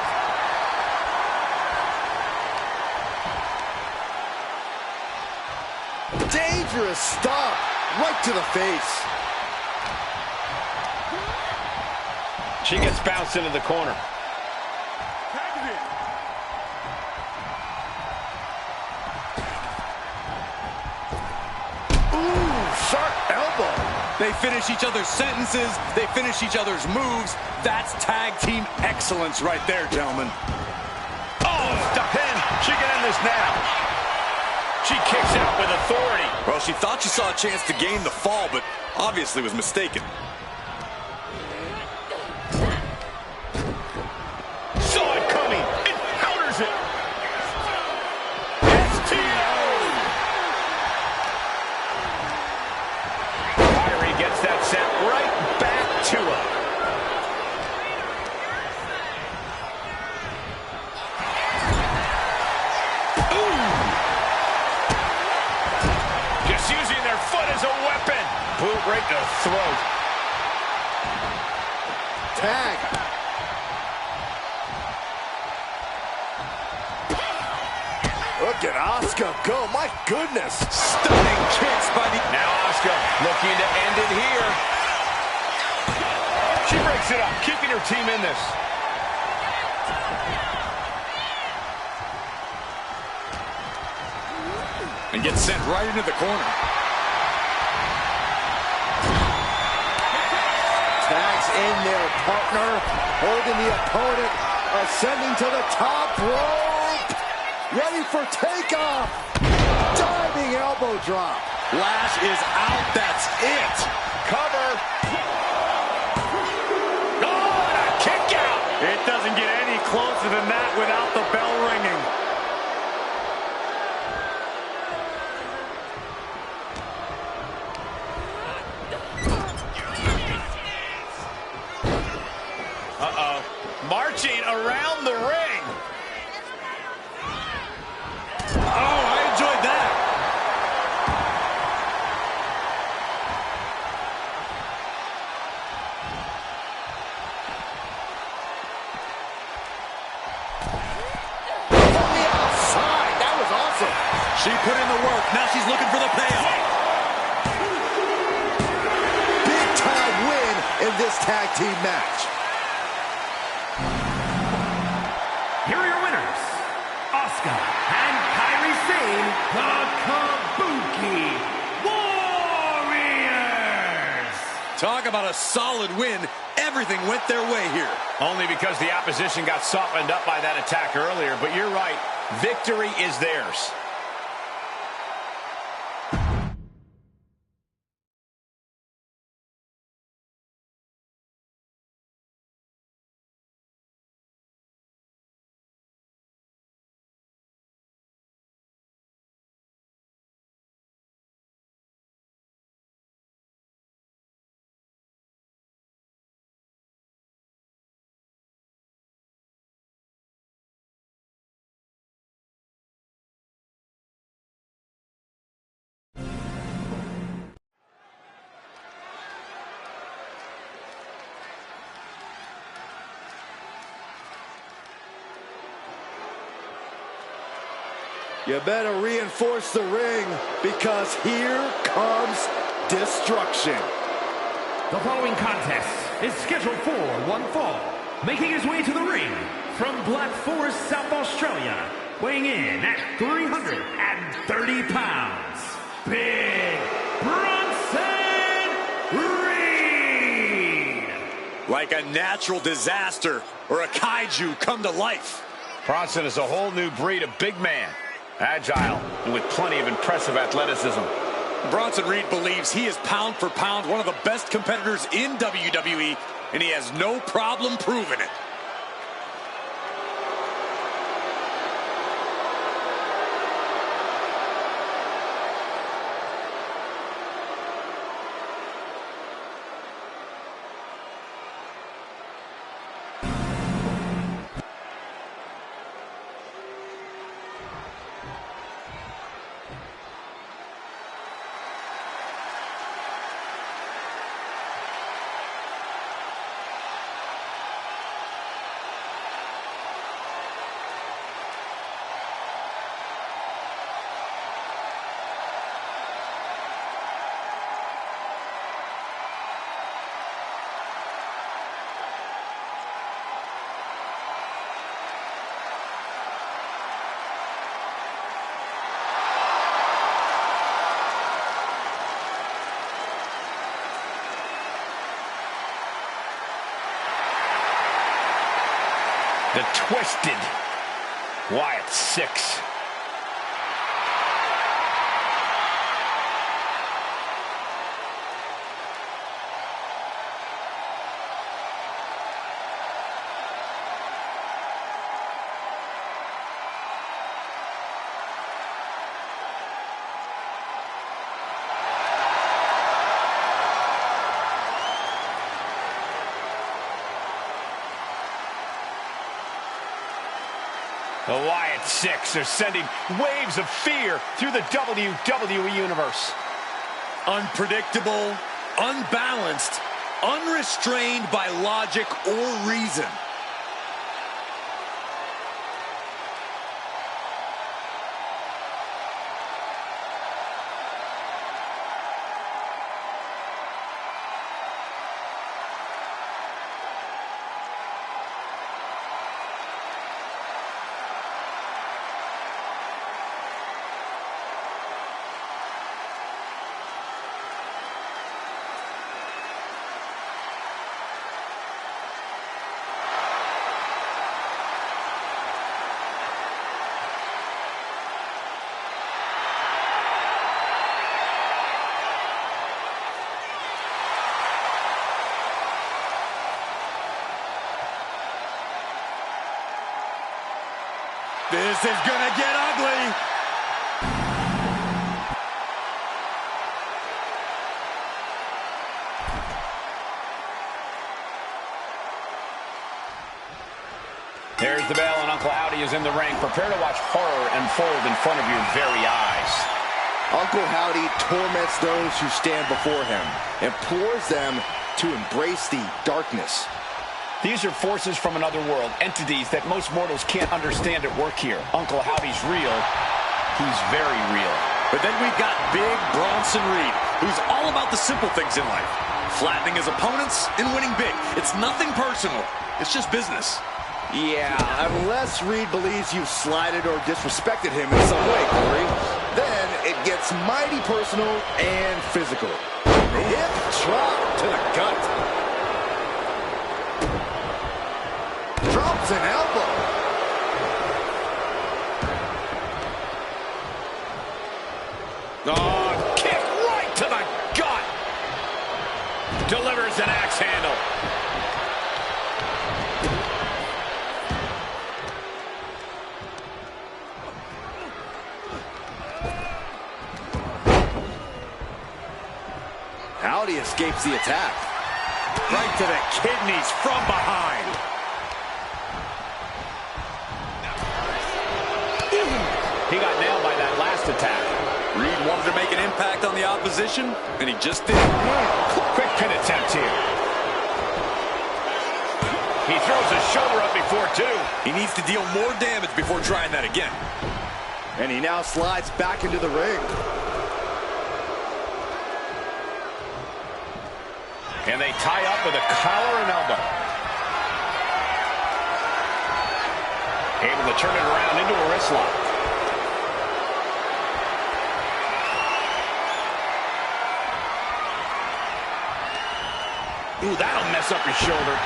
Dangerous stop right to the face. She gets bounced into the corner. Sharp elbow. They finish each other's sentences. They finish each other's moves. That's tag team excellence right there, gentlemen. Oh, the pin. She can end this now. She kicks out with authority. Well, she thought she saw a chance to gain the fall, but obviously was mistaken. Saw it coming. It counters it. Gets that sent right back to her. Ooh. Just using their foot as a weapon. Boot right to the throat. Tag. Look at Asuka go. My goodness. Stunning kicks by the... Now Asuka looking to end it here. She breaks it up, keeping her team in this. And gets sent right into the corner. Tags in there, partner. Holding the opponent. Ascending to the top rope. Ready for takeoff. Diving elbow drop. Lash is out. That's it. Cover. Oh, and a kick out. It doesn't get any closer than that without the bell ringing. Uh-oh. Marching around the ring. Oh, I enjoyed that. From the outside. That was awesome. She put in the work. Now she's looking for the payoff. Big time win in this tag team match. Here are your winners, Asuka and Kairi Sane, the Kabuki Warriors. Talk about a solid win. Everything went their way here. Only because the opposition got softened up by that attack earlier, but you're right. Victory is theirs. You better reinforce the ring because here comes destruction. The following contest is scheduled for one fall. Making his way to the ring from Black Forest, South Australia, weighing in at 330 pounds, Big Bronson Reed. Like a natural disaster or a kaiju come to life. Bronson is a whole new breed of big man. Agile and with plenty of impressive athleticism. Bronson Reed believes he is pound for pound one of the best competitors in WWE, and he has no problem proving it. The twisted Wyatt 6. The Wyatt 6 are sending waves of fear through the WWE Universe. Unpredictable, unbalanced, unrestrained by logic or reason. This is gonna get ugly. There's the bell, and Uncle Howdy is in the ring. Prepare to watch horror unfold in front of your very eyes. Uncle Howdy torments those who stand before him, implores them to embrace the darkness. These are forces from another world, entities that most mortals can't understand at work here. Uncle Howdy's real. He's very real. But then we've got Big Bronson Reed, who's all about the simple things in life. Flattening his opponents and winning big. It's nothing personal. It's just business. Yeah, unless Reed believes you've slighted or disrespected him in some way, Corey, then it gets mighty personal and physical. Hip drop to the gut. Drops an elbow. Oh, kick right to the gut. Delivers an axe handle. Howdy escapes the attack. Right to the kidneys from behind. He got nailed by that last attack. Reed wanted to make an impact on the opposition, and he just did. Quick pin attempt here. He throws his shoulder up before two. He needs to deal more damage before trying that again. And he now slides back into the ring. And they tie up with a collar and elbow. Able to turn it around into a wrist lock. Ooh, that'll mess up your shoulder.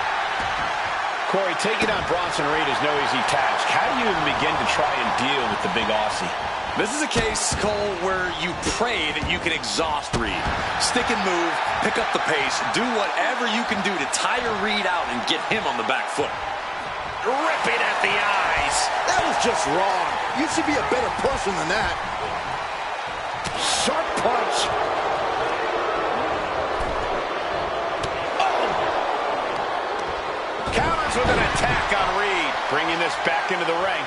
Corey, taking on Bronson Reed is no easy task. How do you even begin to try and deal with the big Aussie? This is a case, Cole, where you pray that you can exhaust Reed. Stick and move, pick up the pace, do whatever you can do to tire Reed out and get him on the back foot. Ripping at the eyes. That was just wrong. You should be a better person than that. Sharp punch. Counters with an attack on Reed. Bringing this back into the ring.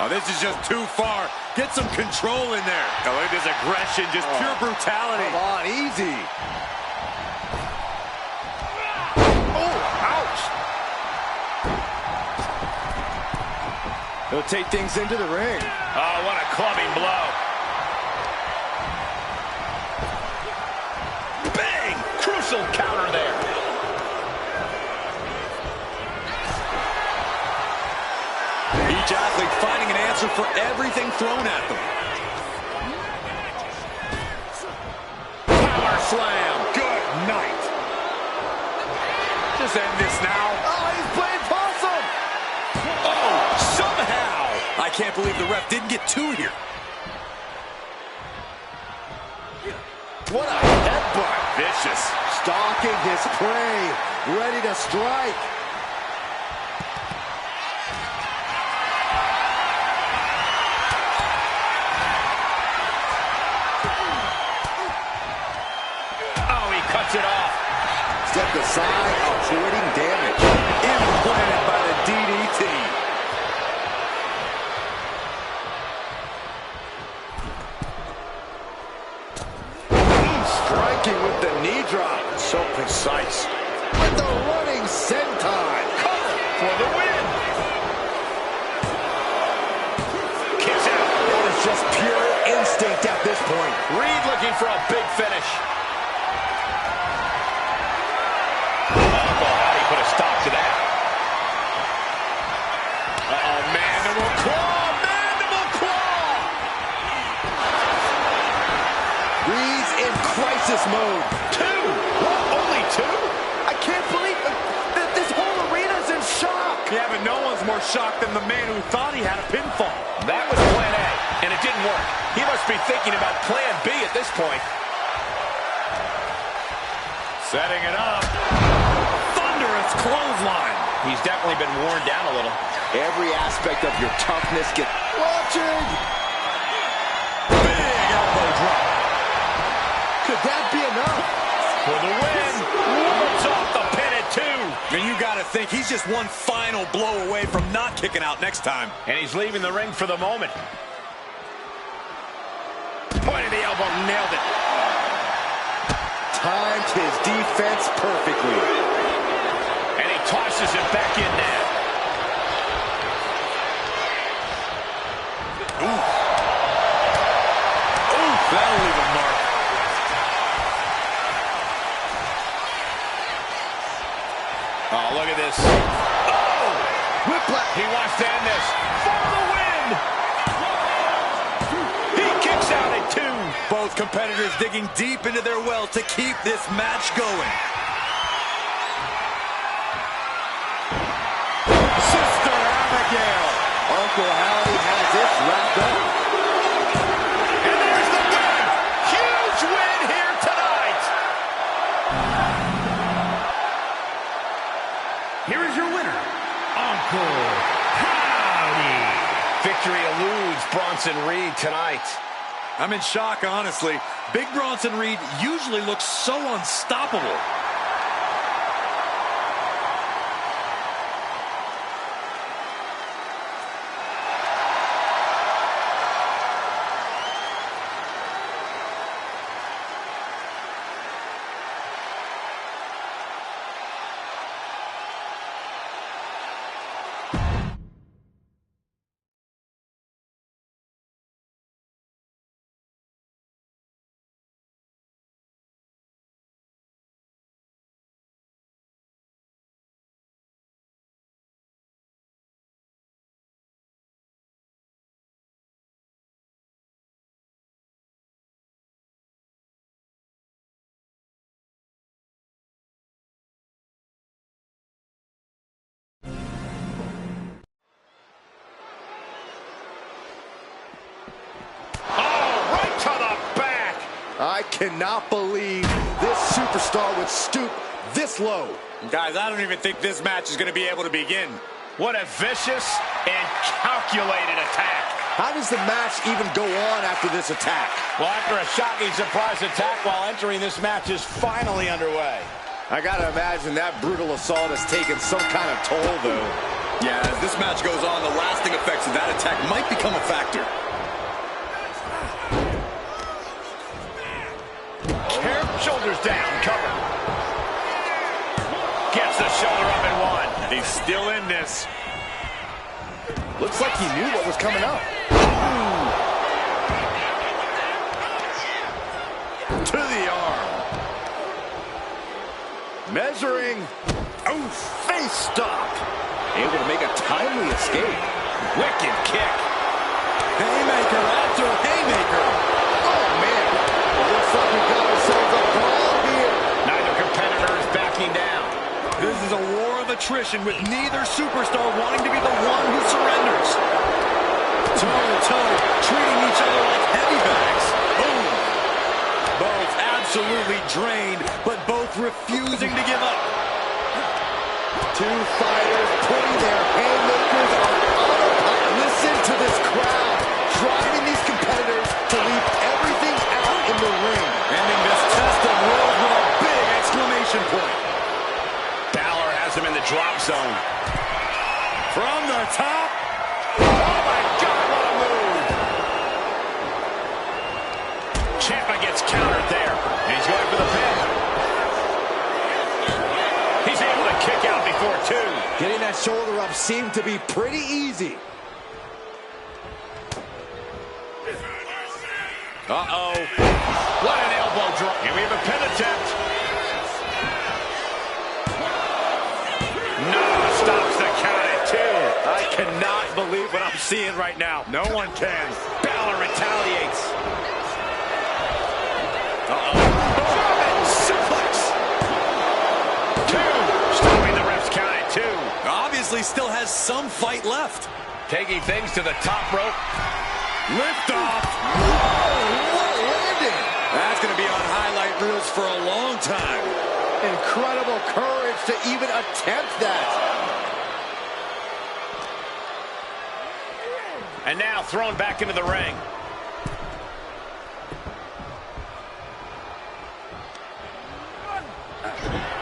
Oh, this is just too far. Get some control in there. Oh, look at this aggression, just pure brutality. Come on, easy. Oh, ouch. He'll take things into the ring. Oh, what a clubbing blow. Bang! Crucial counter there. Each athlete finding an answer for everything thrown at them. Power slam. Good night. Just end this now. Oh, he's playing possum. can't believe the ref didn't get two here. What a headbutt. Vicious. Stalking his prey. Ready to strike. Oh, he cuts it off. Stepped aside, avoiding damage. Implanted by the DDT. Striking with the knee drop. So precise. With the running senton. Cover for the win. Kicks out. That is just pure instinct at this point. Reed looking for a big finish. How do you put a stop to that? Uh-oh, mandible claw, mandible claw! Reed's in crisis mode. Two? What, only two? I can't believe that this whole arena's in shock. Yeah, but no one's more shocked than the man who thought he had a pinfall. That was plan A, and it didn't work. He must be thinking about plan B at this point. Setting it up. Thunderous clothesline. He's definitely been worn down a little. Every aspect of your toughness gets watching. Big elbow drop. Could that be enough? For the win. Woods off the pin at two. And you got to think he's just one final blow away from not kicking out next time. And he's leaving the ring for the moment. Point of the elbow, nailed it. Timed his defense perfectly. And he tosses it back in there. Ooh. Ooh, that'll leave a mark. Oh, look at this. Oh! Whiplash. He wants to end this. For the win! He kicks out at two. Both competitors digging deep into their well to keep this match going. Sister Abigail. Uncle Howdy has this wrapped up. And there's the win! Huge win here tonight! Here is your winner, Uncle Howdy. Victory eludes Bronson Reed tonight. I'm in shock, honestly. Big Bronson Reed usually looks so unstoppable. I cannot believe this superstar would stoop this low. Guys, I don't even think this match is going to be able to begin. What a vicious and calculated attack. How does the match even go on after this attack? Well, after a shocking surprise attack while entering this match is finally underway. I gotta imagine that brutal assault has taken some kind of toll, though. Yeah, as this match goes on, the lasting effects of that attack might become a factor. Shoulders down, cover. Gets the shoulder up and one. He's still in this. Looks like he knew what was coming up. To the arm. Measuring. Oh, face stop. Able to make a timely escape. Wicked kick. Haymaker after haymaker. Oh, man. It looks like we got ourselves a brawl here. Neither competitor is backing down. This is a war of attrition with neither superstar wanting to be the one who surrenders. toe-to-toe, treating each other like heavy bags. Boom. Both absolutely drained, but both refusing to give up. Two fighters putting their haymakers on autopilot. Listen to this crowd, driving these competitors to leave everything out in the ring. Ending this test of wills with a big exclamation point. Balor has him in the drop zone. From the top. Oh my God, what a move! Ciampa gets countered there, and he's going for the pin. He's able to kick out before two. Getting that shoulder up seemed to be pretty easy. Uh-oh. What an elbow drop. And we have a pin attempt. No, stops the count at two. I cannot believe what I'm seeing right now. No one can. Balor retaliates. Uh-oh. German suplex. Two. Stopping the ref's count at two. Obviously still has some fight left. Taking things to the top rope. Lift off. Whoa, what a landing. That's going to be on highlight reels for a long time. Incredible courage to even attempt that. And now thrown back into the ring.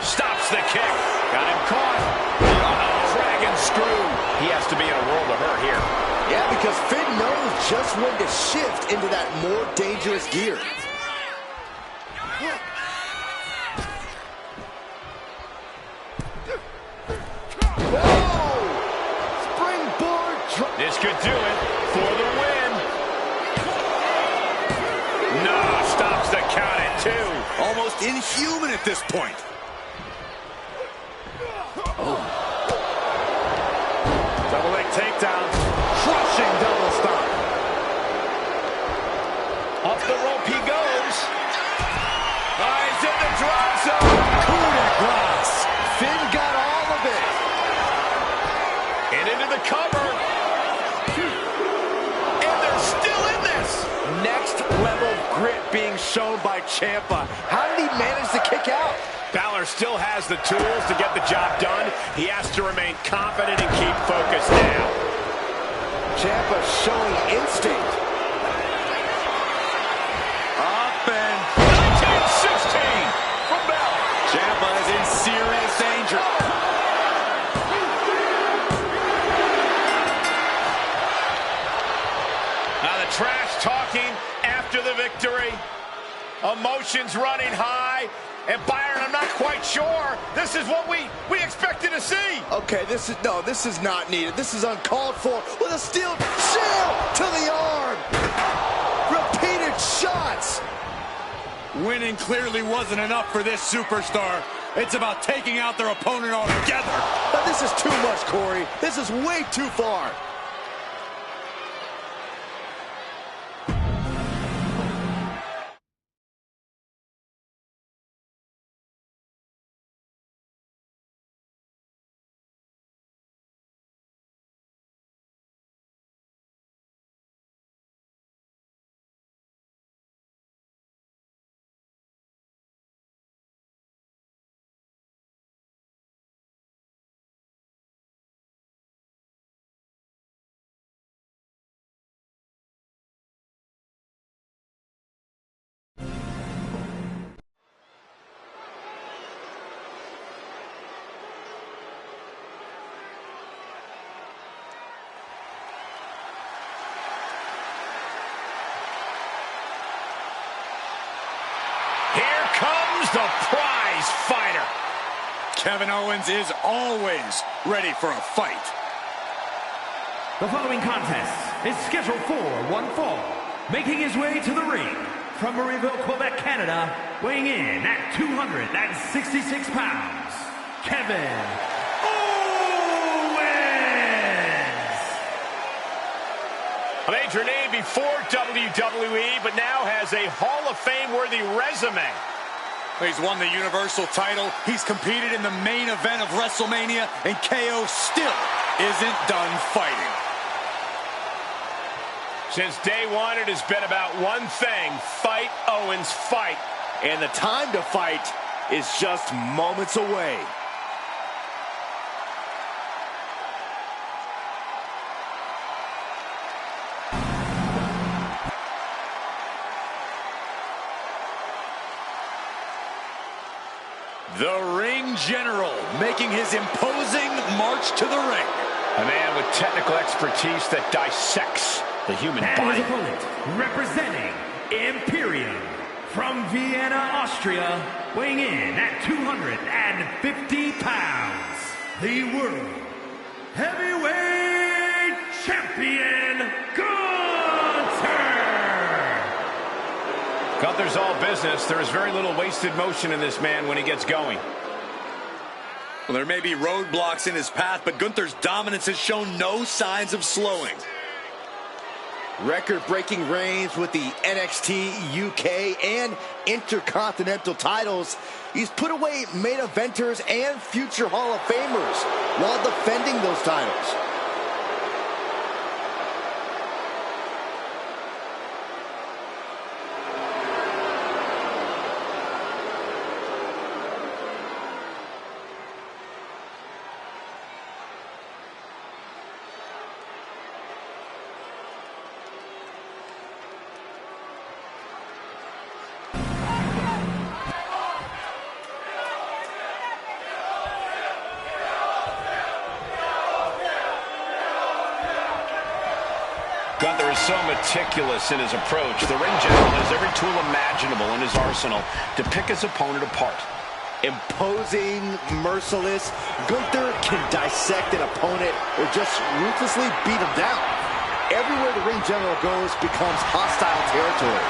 Stops the kick. Got him caught. Uh-oh. Dragon screw. He has to be in a world of hurt here. Yeah, because Finn knows just when to shift into that more dangerous gear. Whoa! Springboard drop. This could do it for the win. No, stops the count at two. Almost inhuman at this point. Double leg takedown. Crushing double stomp. Off the rope he goes. He's in the drop zone. Coup de grace. Finn got all of it. And into the cover. And they're still in this. Next level grit being shown by Ciampa. How did he manage to kick out? Balor still has the tools to get the job done. He has to remain confident and keep focused now. Ciampa showing instinct. Up and 1916 from Balor. Ciampa is in serious danger. Now the trash talking after the victory. Emotions running high. And Byron, I'm not quite sure. This is what we expected to see. Okay, this is not needed. This is uncalled for with a steel chair to the arm. Repeated shots. Winning clearly wasn't enough for this superstar. It's about taking out their opponent altogether. But this is too much, Corey. This is way too far. Here comes the prize fighter. Kevin Owens is always ready for a fight. The following contest is scheduled for one fall. Making his way to the ring from Marieville, Quebec, Canada, weighing in at 266 pounds, Kevin Owens. A major name before WWE, but now has a Hall of Fame-worthy resume. He's won the Universal title. He's competed in the main event of WrestleMania, and KO still isn't done fighting. Since day one, it has been about one thing: fight, Owens, fight. And the time to fight is just moments away. The Ring General making his imposing march to the ring. A man with technical expertise that dissects the human And body. his opponent, representing Imperium from Vienna, Austria, weighing in at 250 pounds, the World Heavyweight Champion, Gunther! Gunther's all business. There is very little wasted motion in this man when he gets going. Well, there may be roadblocks in his path, but Gunther's dominance has shown no signs of slowing. Record-breaking reigns with the NXT, UK, and Intercontinental titles. He's put away main eventers and future Hall of Famers while defending those titles. Gunther is so meticulous in his approach. The Ring General has every tool imaginable in his arsenal to pick his opponent apart. Imposing, merciless, Gunther can dissect an opponent or just ruthlessly beat him down. Everywhere the Ring General goes becomes hostile territory.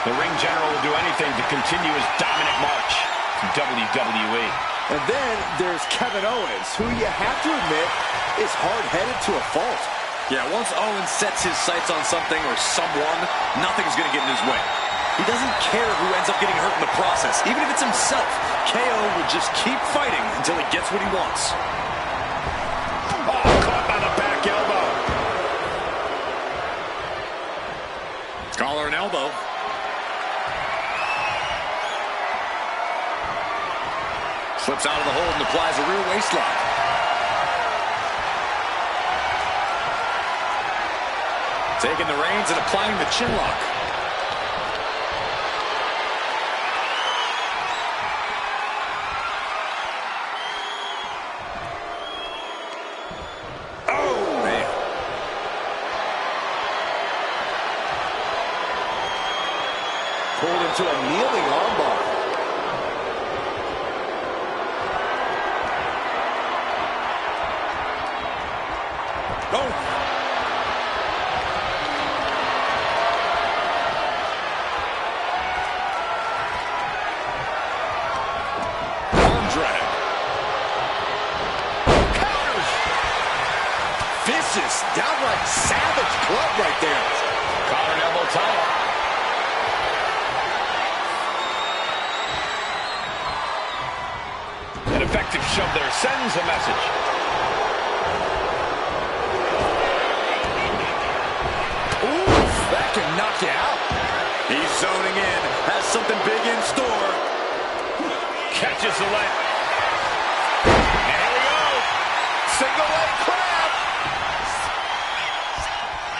The Ring General will do anything to continue his dominant march to WWE. And then there's Kevin Owens, who you have to admit is hard-headed to a fault. Yeah, once Owens sets his sights on something or someone, nothing's going to get in his way. He doesn't care who ends up getting hurt in the process. Even if it's himself, KO will just keep fighting until he gets what he wants. Oh, caught by the back elbow. Collar and elbow. Slips out of the hold and applies a rear waist lock. Taking the reins and applying the chin lock. Oh, man. Pulled into a kneeling armbar. Oh. Vicious, downright savage club right there. Collar and elbow tie. An effective shove there sends a message. Ooh, that can knock you out. He's zoning in, has something big in store. Catches the leg. And here we go. Single leg crab.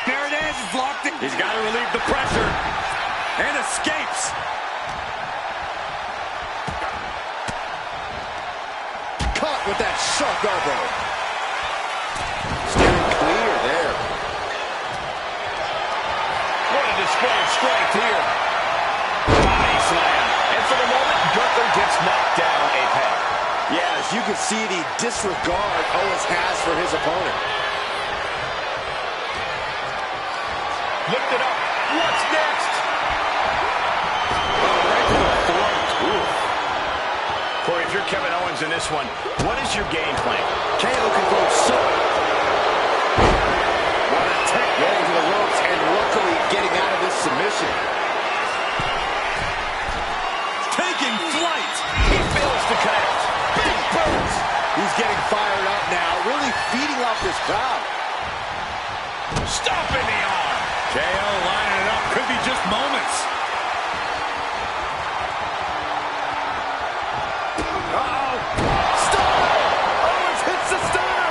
There it is, it's locked in. He's got to relieve the pressure. And escapes. Caught with that sharp elbow. Steering clear there. What a display of strength here. Body slam. And for the moment, Gunther gets knocked down a peg. Yeah, as you can see the disregard Owens has for his opponent. Lift it up. What's next? Oh, right to the throat. Ooh. Corey, if you're Kevin Owens in this one, what is your game plan? KO can go so. What a tech rolling to the ropes and luckily getting out of this submission. Taking flight. He fails to connect. Big boots. He's getting fired up now, really feeding off this crowd. Stop in the arm. KO lining it up. Could be just moments. Uh-oh. Stunner! Owens hits the stunner!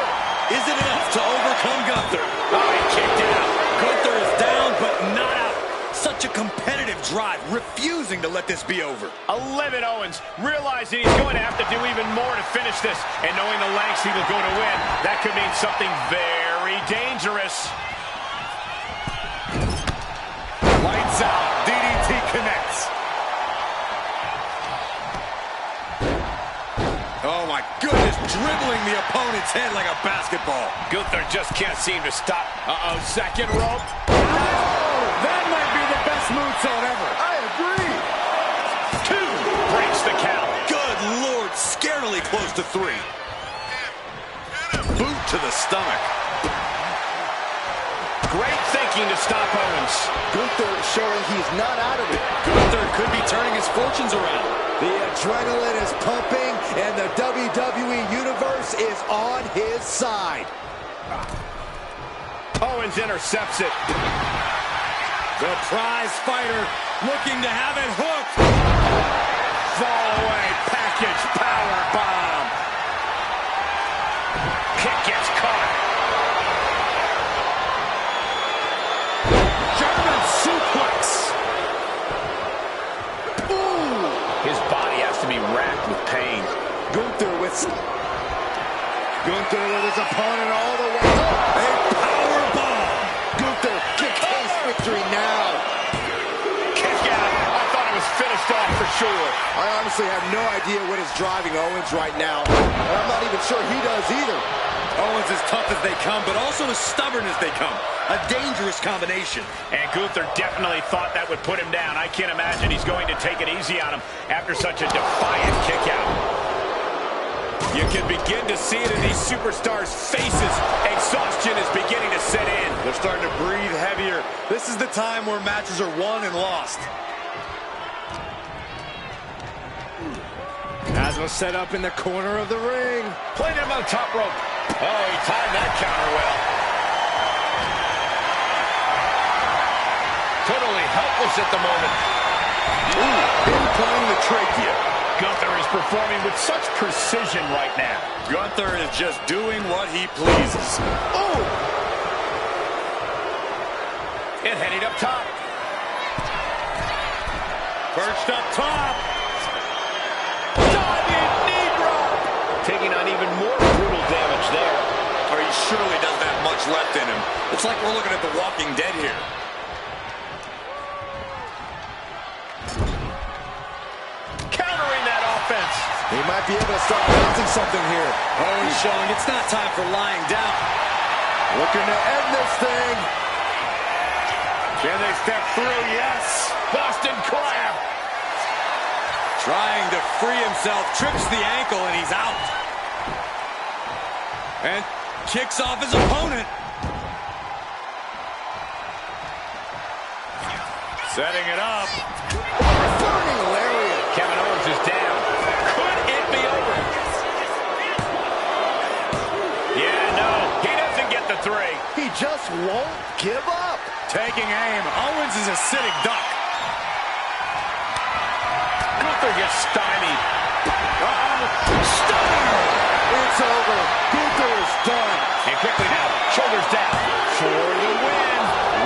Is it enough to overcome Gunther? Oh, he kicked out. Gunther is down, but not out. Such a competitive drive, refusing to let this be over. 11 Owens, realizing he's going to have to do even more to finish this, and knowing the lengths he will go to win, that could mean something very dangerous. Lights out, DDT connects. Oh my goodness, dribbling the opponent's head like a basketball. Gunther just can't seem to stop. Uh-oh, second rope. That might be the best moonsault ever. I agree. 2 breaks the count. Good Lord, scarily close to 3. Boot to the stomach. Great thinking to stop Owens. Gunther showing he's not out of it. Gunther could be turning his fortunes around. The adrenaline is pumping, and the WWE Universe is on his side. Owens intercepts it. The prize fighter looking to have it hooked. Fall away, package power bomb. Kick gets caught. German suplex. Ooh. His body has to be racked with pain. Gunther with his opponent all the way. A power bomb. Gunther can taste victory now. Kick out. I thought it was finished off for sure. I honestly have no idea what is driving Owens right now. And I'm not even sure he does either. Owens as tough as they come, but also as stubborn as they come. A dangerous combination. And Gunther definitely thought that would put him down. I can't imagine he's going to take it easy on him after such a defiant kick out. You can begin to see it in these superstars' faces. Exhaustion is beginning to set in. They're starting to breathe heavier. This is the time where matches are won and lost. Asma set up in the corner of the ring. Played him on the top rope. Oh, he timed that counter well. Totally helpless at the moment. Implanting the trachea. Gunther is performing with such precision right now. Gunther is just doing what he pleases. Oh! And heading up top. Perched up top. Diving knee drop. Taking on even more brutal damage there. Or he surely doesn't have much left in him. It's like we're looking at The Walking Dead here. Countering that offense. He might be able to start bouncing something here. Oh, he's showing it's not time for lying down. Looking to end this thing. Can they step through? Yes. Boston Crab. Trying to free himself, trips the ankle, and he's out. And kicks off his opponent. Setting it up. Burning lariat. Kevin Owens is down. Could it be over? Yeah, no. He doesn't get the 3. He just won't give up. Taking aim. Owens is a sitting duck. Gunther gets stymied. Stunner! It's over. Gunther is done. And quickly now, shoulders down for the win.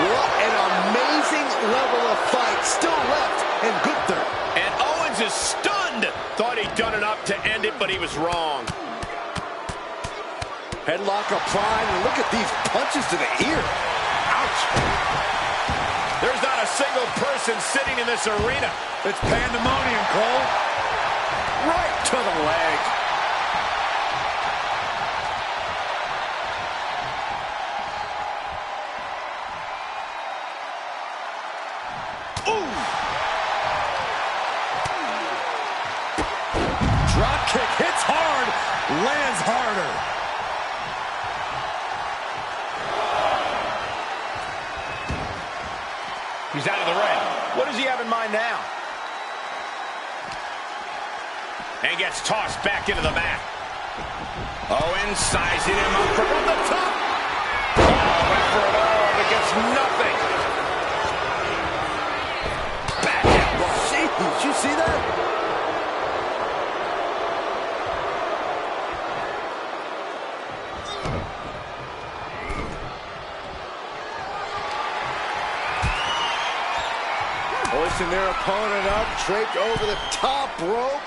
What an amazing level of fight still left in Gunther. And Owens is stunned. Thought he'd done enough to end it, but he was wrong. Headlock applied, and look at these punches to the ear. Ouch. There's not a single person sitting in this arena. It's pandemonium, Cole. Right to the leg. Ooh! Drop kick hits hard, lands harder. He's out of the ring. What does he have in mind now? And gets tossed back into the mat. Owens sizing him up from the top. Oh, went for it all, but gets nothing. see that? Hoisting their opponent up, draped over the top rope.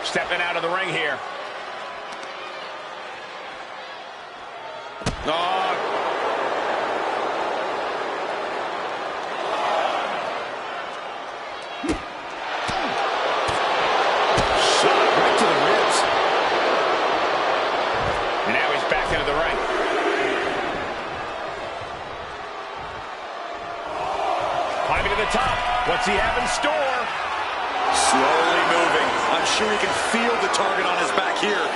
Stepping out of the ring here. Oh. Shot right to the ribs. And now he's back into the ring. Climbing to the top. What's he have in store? Slowly moving. I'm sure he can feel the target on his back here.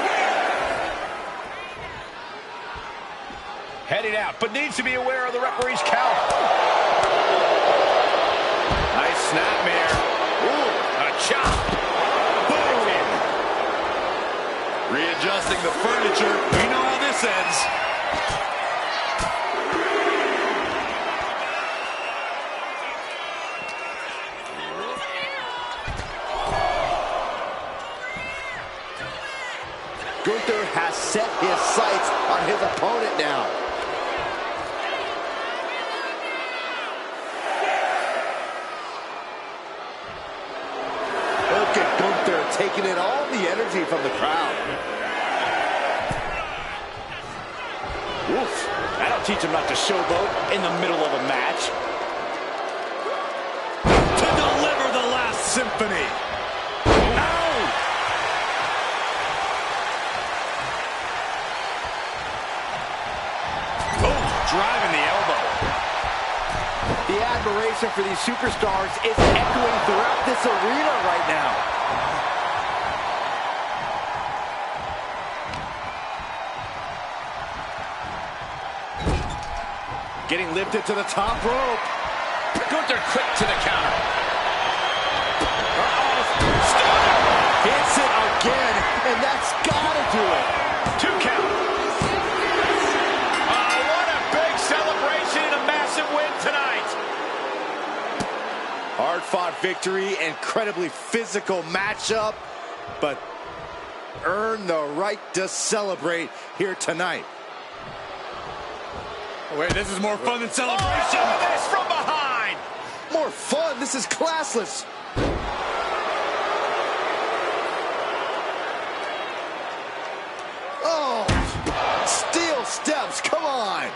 Heading out, but needs to be aware of the referee's count. Nice snapmare. Ooh, a chop. Boom. Readjusting the furniture. We know how this ends. Gunther has set his sights on his opponent now. Look at Gunther taking in all the energy from the crowd. Oof. That'll teach him not to showboat in the middle of a match. To deliver the last symphony. Driving the elbow. The admiration for these superstars is echoing throughout this arena right now. Getting lifted to the top rope. Gunther quick to the counter. Hits it again, and that's gotta do it. 2 count. Celebration and a massive win tonight. Hard-fought victory, incredibly physical matchup, but earned the right to celebrate here tonight. Wait, this is more fun than celebration. Oh, this from behind. More fun. This is classless. Oh, steel steps. Come on.